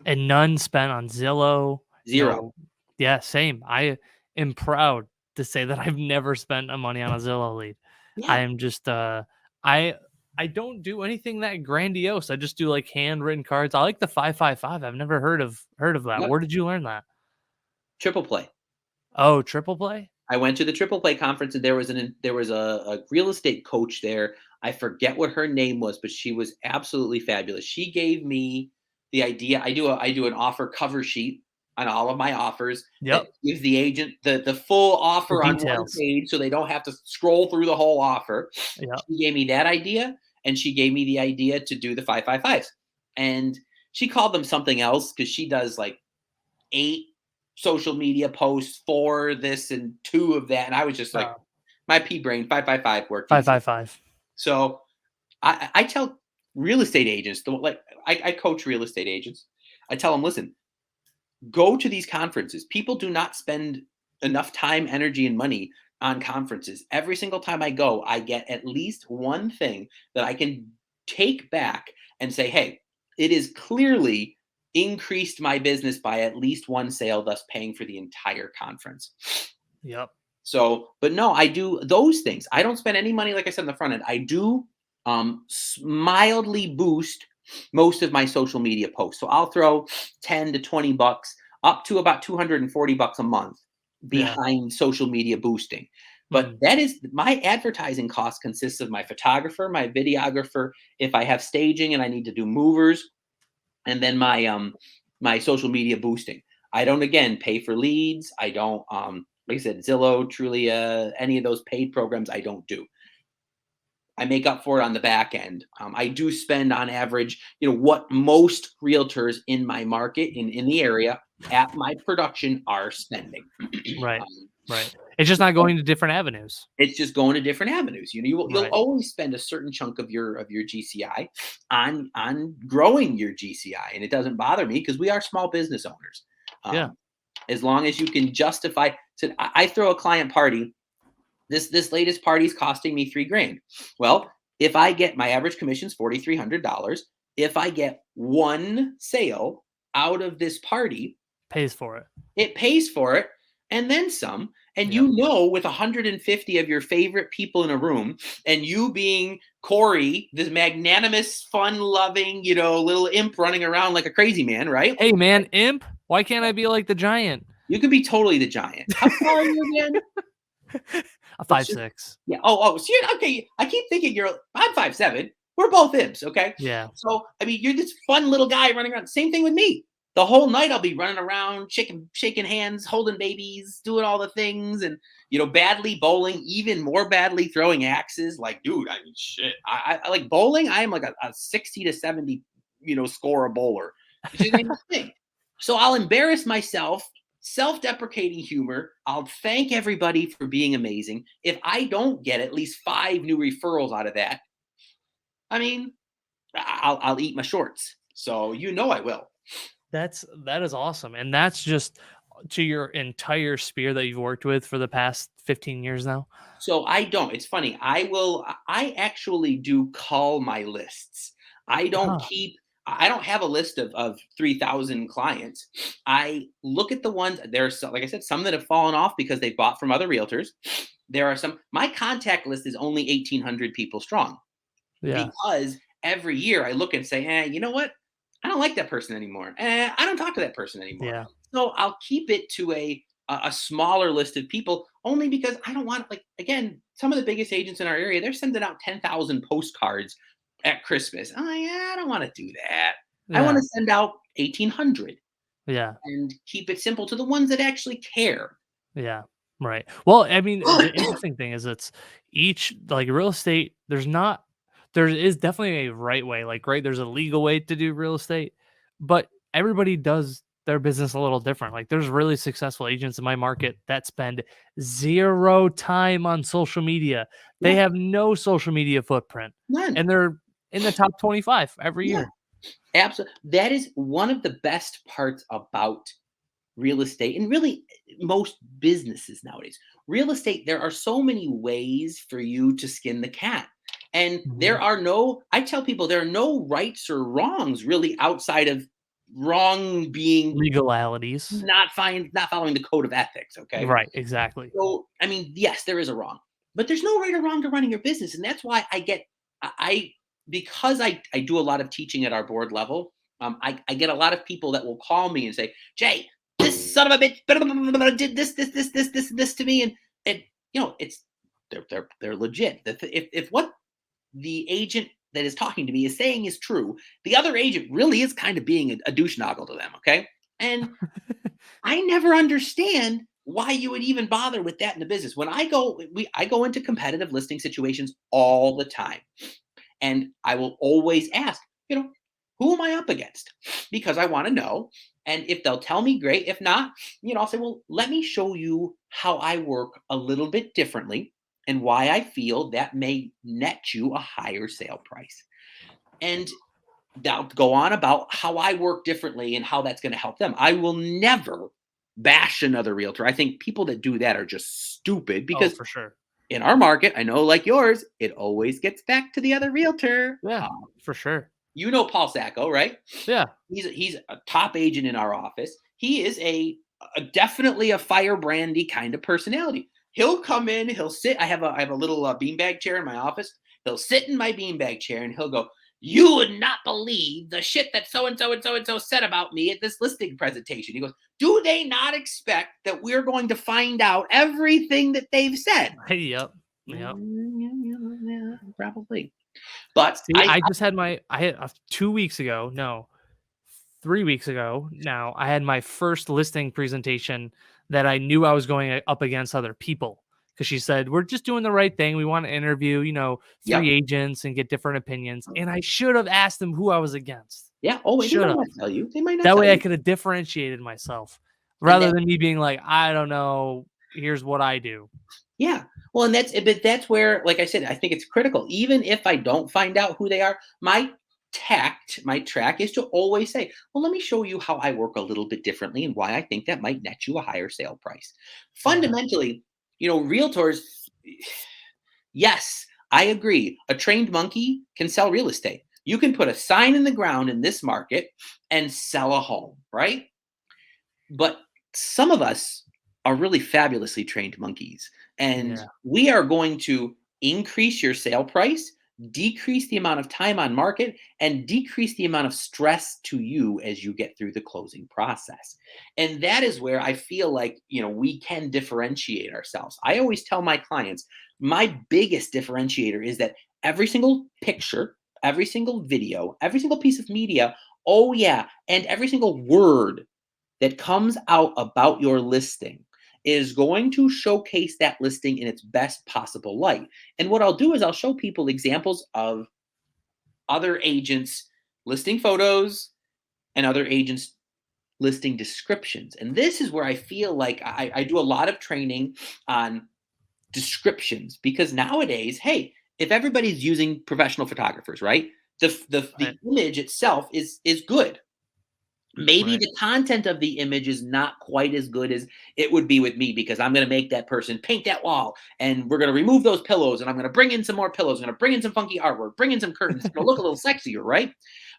And none spent on Zillow. 0. No. Yeah, same. I am proud to say that I've never spent money on a Zillow lead. Yeah. I am just I don't do anything that grandiose. I just do like handwritten cards. I like the 555. I've never heard of that. Yep. Where did you learn that? Triple Play. Oh, Triple Play? I went to the Triple Play conference and there was a real estate coach there. I forget what her name was, but she was absolutely fabulous. She gave me the idea. I do an offer cover sheet on all of my offers. Yep. That gives the agent the full offer on one page so they don't have to scroll through the whole offer. Yep. She gave me that idea and she gave me the idea to do the 555s. And she called them something else because she does like 8 social media posts, 4 this and 2 of that. And I was just like, my pea brain, 555 worked. 555. So I tell real estate agents, I coach real estate agents. I tell them, listen, go to these conferences. People do not spend enough time, energy, and money on conferences. Every single time I go, I get at least one thing that I can take back and say, hey, it is clearly increased my business by at least 1 sale, thus paying for the entire conference. Yep. So, but no, I do those things. I don't spend any money, like I said, in the front end. I do mildly boost most of my social media posts. So I'll throw 10 to 20 bucks up to about 240 bucks a month behind social media boosting. But that is my advertising cost consists of my photographer, my videographer, if I have staging and I need to do movers, and then my social media boosting. I don't, again, pay for leads. I don't, like I said, Zillow, Trulia, any of those paid programs, I don't do. I make up for it on the back end. I do spend on average, what most realtors in my market, in the area, at my production are spending. Right. Right. It's just not going to different avenues. It's just going to different avenues. You'll always spend a certain chunk of your GCI on growing your GCI, and it doesn't bother me because we are small business owners. As long as you can justify. So I throw a client party. This latest party is costing me $3,000. Well, if I get my average commission is $4,300, if I get 1 sale out of this party, pays for it. It pays for it. And then some. And with 150 of your favorite people in a room, and you being Cory, this magnanimous, fun-loving, little imp running around like a crazy man, right? Hey, man, imp? Why can't I be like the giant? You can be totally the giant. How tall are you again? A 5'6". Yeah. Oh. So okay. I keep thinking I'm 5'7". We're both imps, okay? Yeah. So, I mean, you're this fun little guy running around. Same thing with me. The whole night I'll be running around, shaking hands, holding babies, doing all the things, and badly bowling, even more badly throwing axes. Like, dude, I mean, shit. I like bowling. I am like a 60 to 70, score a bowler. It's just ain't my thing. So I'll embarrass myself, self-deprecating humor. I'll thank everybody for being amazing. If I don't get at least 5 new referrals out of that, I mean, I'll eat my shorts. So I will. That is awesome. And that's just to your entire sphere that you've worked with for the past 15 years now. So I don't. It's funny. I actually do call my lists. I don't Huh. I don't have a list of 3,000 clients. I look at the ones, there's like I said, some that have fallen off because they bought from other realtors. There are some, my contact list is only 1,800 people strong Yeah. because every year I look and say, you know what? I don't like that person anymore. I don't talk to that person anymore. Yeah. So I'll keep it to a smaller list of people only because I don't want, like, again, some of the biggest agents in our area, they're sending out 10,000 postcards at Christmas. I'm like, I don't want to do that. I want Yeah. to send out 1,800 Yeah. and keep it simple to the ones that actually care. Yeah. Right. Well, I mean, the interesting thing is it's each like real estate, there is definitely a right way. Like, right, there's a legal way to do real estate, but everybody does their business a little different. Like, there's really successful agents in my market that spend zero time on social media. They Yeah, have no social media footprint, none. and they're in the top 25 every Yeah, year. absolutely. That is one of the best parts about real estate and really most businesses nowadays. Real estate, there are so many ways for you to skin the cat. And Mhm. I tell people there are no rights or wrongs really outside of wrong being Legalities. not following the code of ethics. Okay. Right. Exactly. So, I mean, yes, there is a wrong, but there's no right or wrong to running your business. And that's why because I do a lot of teaching at our board level, I get a lot of people that will call me and say, Jay, this son of a bitch did this to me. And it's, they're legit. If what the agent that is talking to me is saying is true, the other agent really is kind of being a douche noggle to them. Okay. And I never understand why you would even bother with that in the business. When I go into competitive listing situations all the time, and I will always ask, who am I up against? Because I want to know. And if they'll tell me, great. If not, I'll say, well, let me show you how I work a little bit differently and why I feel that may net you a higher sale price. And they'll go on about how I work differently and how that's going to help them. I will never bash another realtor. I think people that do that are just stupid Oh, because for sure. in our market, I know like yours, it always gets back to the other realtor. Yeah, for sure. You know Paul Sacco, right? Yeah. He's a top agent in our office. He is a definitely a firebrandy kind of personality. He'll come in, he'll sit. I have a little beanbag chair in my office. He'll sit in my beanbag chair and he'll go, "You would not believe the shit that so and so and so and so said about me at this listing presentation." He goes, "Do they not expect that we're going to find out everything that they've said?" Yep. Yep. Yeah, probably. But See, I just had I had 2 weeks ago, no, 3 weeks ago now, I had my first listing presentation that I knew I was going up against other people because she said, "We're just doing the right thing. We want to interview, 3 yep, agents and get different opinions." And I should have asked them who I was against. yeah. Oh, wait, they Should might have. not tell you. They might not That tell way I you. could have differentiated myself And rather than me being like, "I don't know, here's what I do." yeah. Well, and that's where, like I said, I think it's critical. Even if I don't find out who they are, my track is to always say, well, let me show you how I work a little bit differently and why I think that might net you a higher sale price. Yeah. Fundamentally, realtors, yes, I agree. A trained monkey can sell real estate. You can put a sign in the ground in this market and sell a home, right? But some of us are really fabulously trained monkeys, and Yeah. we are going to increase your sale price, decrease the amount of time on market, and decrease the amount of stress to you as you get through the closing process. And that is where I feel like, we can differentiate ourselves. I always tell my clients, my biggest differentiator is that every single picture every single video, every single piece of media. Oh, yeah. And every single word that comes out about your listing is going to showcase that listing in its best possible light. And what I'll do is I'll show people examples of other agents listing photos and other agents listing descriptions. And this is where I feel like I do a lot of training on descriptions, because nowadays, hey, if everybody's using professional photographers, right? The Right. image itself is good. Maybe Right. the content of the image is not quite as good as it would be with me, because I'm going to make that person paint that wall, and we're going to remove those pillows, and I'm going to bring in some more pillows. I'm going to bring in some funky artwork, bring in some curtains. It's going to look a little sexier, right?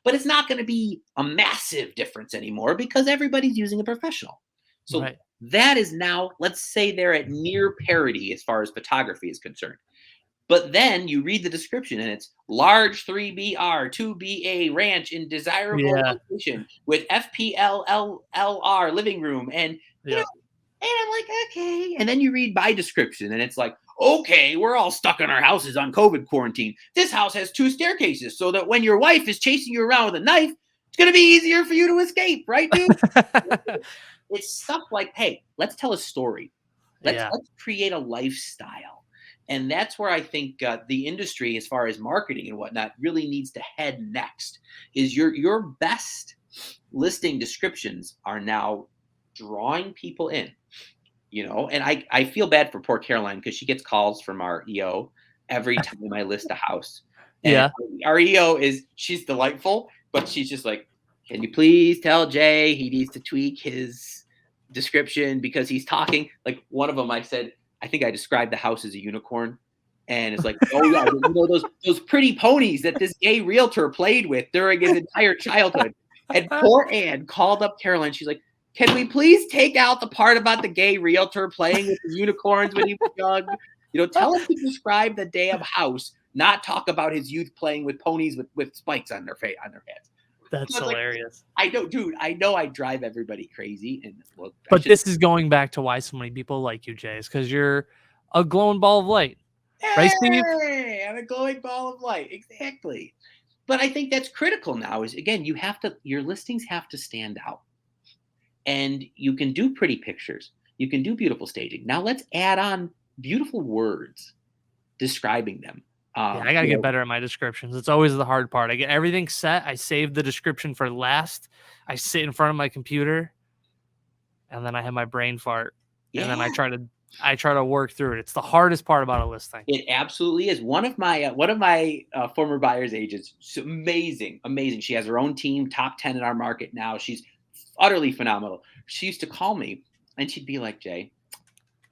But it's not going to be a massive difference anymore because everybody's using a professional. So Right. that is now, let's say they're at near parity as far as photography is concerned. But then you read the description and it's large 3BR, 2BA ranch in desirable Yeah. location with FPLLR living room. And, you know, Yeah. and I'm like, okay. And then you read my description and it's like, okay, we're all stuck in our houses on COVID quarantine. This house has 2 staircases so that when your wife is chasing you around with a knife, it's going to be easier for you to escape, right, dude? It's stuff like, hey, let's tell a story. Let's Yeah. create a lifestyle. And that's where I think the industry, as far as marketing and whatnot, really needs to head next. Is your best listing descriptions are now drawing people in, and I feel bad for poor Caroline, because she gets calls from our EO every time I list a house. And Yeah. our EO she's delightful, but she's just like, can you please tell Jay he needs to tweak his description because he's talking like one of them. I said, I think I described the house as a unicorn. And it's like, oh yeah, those pretty ponies that this gay realtor played with during his entire childhood. And poor Ann called up Caroline. She's like, can we please take out the part about the gay realtor playing with the unicorns when he was young? Tell him to describe the damn house, not talk about his youth playing with ponies with spikes on their heads. That's So hilarious. I know, dude. I know I drive everybody crazy, and well, But this is going back to why so many people like you, Jay, is because you're a glowing ball of light. Right, Steve? Hey, I'm a glowing ball of light. Exactly. But I think that's critical now. Is again, your listings have to stand out, and you can do pretty pictures. You can do beautiful staging. Now let's add on beautiful words describing them. Yeah, I gotta get better at my descriptions. It's always the hard part. I get everything set. I save the description for last. I sit in front of my computer, and then I have my brain fart, and then I try to work through it. It's the hardest part about a listing. It absolutely is. One of my former buyer's agents, amazing. She has her own team, top 10 in our market now. She's utterly phenomenal. She used to call me and she'd be like, Jay,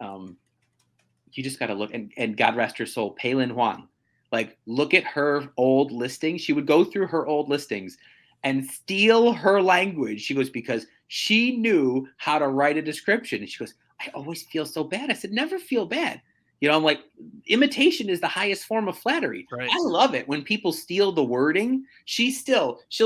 you just got to look, and God rest her soul, Palin Huang, like, look at her old listings. She would go through her old listings and steal her language. She goes, because she knew how to write a description. And she goes, I always feel so bad. I said, never feel bad. I'm like, imitation is the highest form of flattery. Right. I love it when people steal the wording. She'll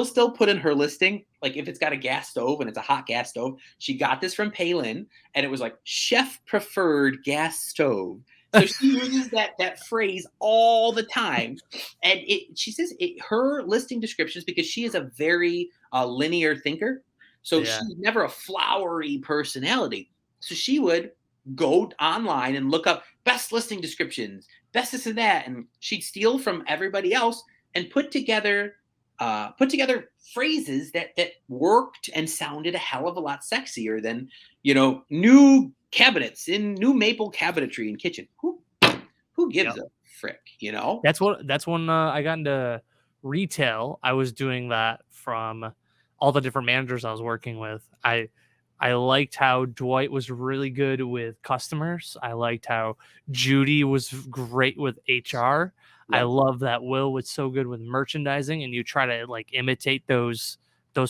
still put in her listing, like if it's got a gas stove and it's a hot gas stove, she got this from Palin, and it was like chef preferred gas stove. So she uses that phrase all the time. And she says her listing descriptions, because she is a very linear thinker. So she's never a flowery personality. So she would go online and look up best listing descriptions, best this and that, and she'd steal from everybody else and put together phrases that worked and sounded a hell of a lot sexier than new cabinets in new maple cabinetry in kitchen. Who gives a frick? That's when I got into retail. I was doing that from all the different managers I was working with. I liked how Dwight was really good with customers. I liked how Judy was great with HR. I love that Will was so good with merchandising, and you try to like imitate those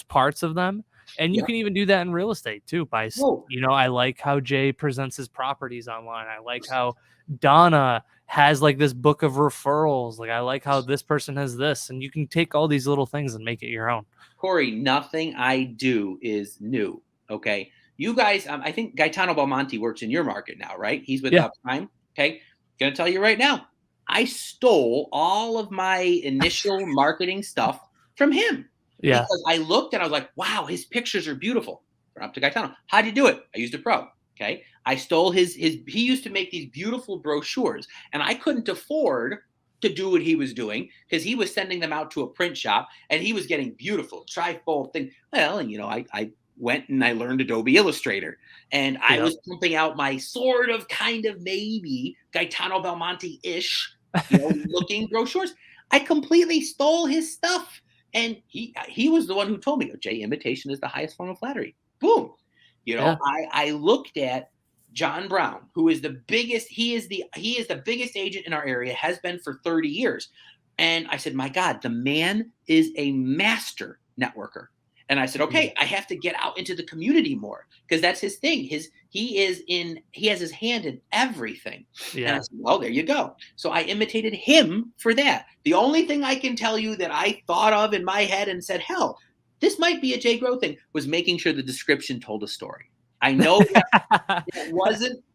parts of them. And you can even do that in real estate too. I like how Jay presents his properties online. I like how Donna has like this book of referrals. Like, I like how this person has this, and you can take all these little things and make it your own. Cory, nothing I do is new. Okay. You guys, I think Gaetano Belmonte works in your market now, right? He's with Prime. Okay. Gonna tell you right now, I stole all of my initial marketing stuff from him. Yeah. Because I looked and I was like, wow, his pictures are beautiful. Up to Gaetano. How'd you do it? I used a pro. Okay. I stole he used to make these beautiful brochures, and I couldn't afford to do what he was doing because he was sending them out to a print shop and he was getting beautiful trifold thing. Well, and I went and I learned Adobe Illustrator, and I was pumping out my sort of kind of maybe Gaetano Belmonte-ish, looking brochures. I completely stole his stuff. And he was the one who told me, Jay, imitation is the highest form of flattery. Boom. I looked at John Brown, who is the biggest, he is the biggest agent in our area, has been for 30 years. And I said, my God, the man is a master networker. And I said, okay, I have to get out into the community more because that's his thing. He has his hand in everything. Yeah. And I said, well, there you go. So I imitated him for that. The only thing I can tell you that I thought of in my head and said, hell, this might be a Jay Groah thing, was making sure the description told a story. I know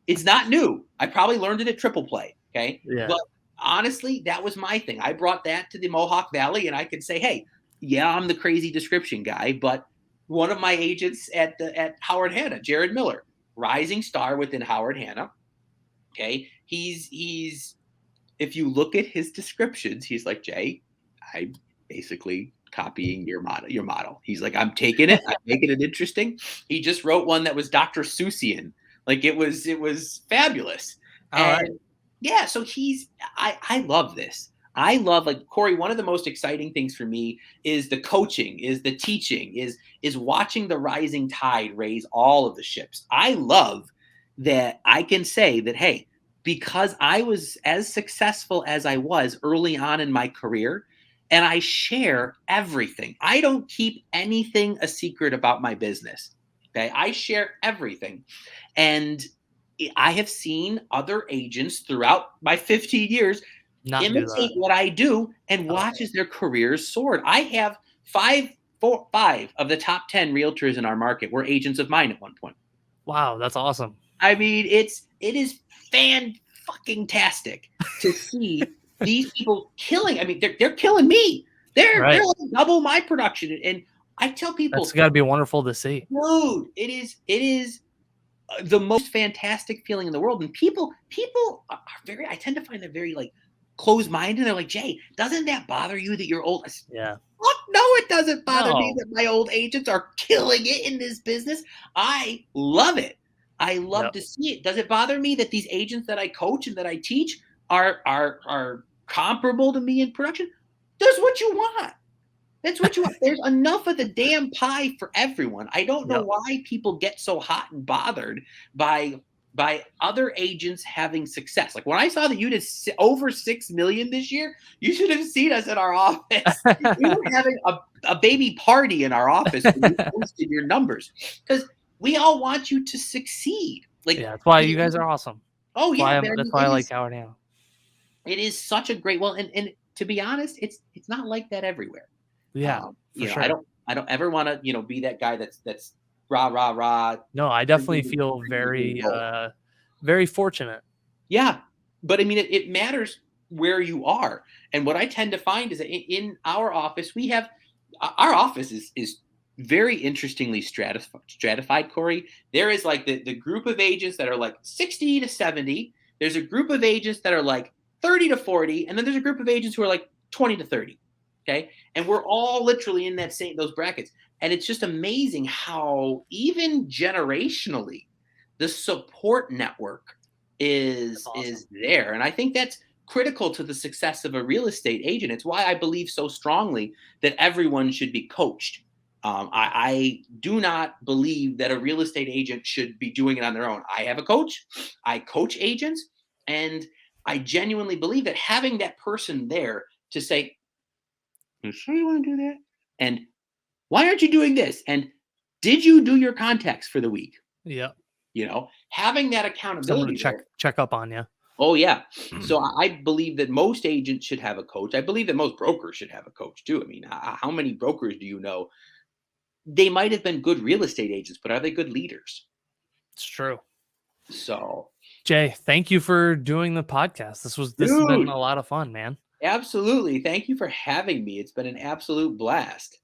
it's not new. I probably learned it at Triple Play. Okay. Yeah. But honestly, that was my thing. I brought that to the Mohawk Valley and I could say, hey, yeah, I'm the crazy description guy, but one of my agents at Howard Hanna, Jared Miller, rising star within Howard Hanna. Okay. He's if you look at his descriptions, he's like, Jay, I'm basically copying your model. He's like, I'm taking it, I'm making it interesting. He just wrote one that was Dr. Seussian. Like it was fabulous. Right. Yeah, so I love this. I love, like, Cory, one of the most exciting things for me is the coaching, is the teaching, is watching the rising tide raise all of the ships. I love that I can say that, hey, because I was as successful as I was early on in my career, and I share everything. I don't keep anything a secret about my business. Okay, I share everything. And I have seen other agents throughout my 15 years imitate what I do and watch as their careers soared. I have five of the top 10 realtors in our market were agents of mine at one point. Wow, that's awesome. I mean, it is fan-fucking-tastic to see these people killing. I mean, they're killing me. They're like double my production. And I tell people, that's got to be wonderful to see. Dude, it is the most fantastic feeling in the world. And people are very, I tend to find them very like closed-minded. They're like, Jay, doesn't that bother you that you're old? Yeah. No, it doesn't bother me that my old agents are killing it in this business. I love it. I love to see it. Does it bother me that these agents that I coach and that I teach are comparable to me in production? That's what you want. That's what you want. There's enough of the damn pie for everyone. I don't know why people get so hot and bothered by other agents having success. Like when I saw that you did over 6 million this year, you should have seen us at our office. We were having a baby party in our office when you posted your numbers because we all want you to succeed. Like, yeah, that's why you guys are awesome. Oh yeah, that's why I like Howard Hanna. It is such a great and to be honest, it's not like that everywhere. Yeah, sure. I don't ever want to be that guy that's rah rah rah. No, I definitely feel very very fortunate. Yeah, but I mean it matters where you are, and what I tend to find is that in our office our office is very interestingly stratified, Cory. There is like the group of agents that are like 60 to 70. There's a group of agents that are like 30 to 40, and then there's a group of agents who are like 20 to 30. Okay. And we're all literally in those brackets. And it's just amazing how even generationally the support network is there. And I think that's critical to the success of a real estate agent. It's why I believe so strongly that everyone should be coached. I do not believe that a real estate agent should be doing it on their own. I have a coach. I coach agents. And I genuinely believe that having that person there to say, you sure you want to do that? And why aren't you doing this? And did you do your contacts for the week? Yeah. Having that accountability. Someone to check up on you. Oh, yeah. So I believe that most agents should have a coach. I believe that most brokers should have a coach too. I mean, how many brokers do you know? They might have been good real estate agents, but are they good leaders? It's true. So Jay, thank you for doing the podcast. This has been a lot of fun, man. Absolutely. Thank you for having me. It's been an absolute blast.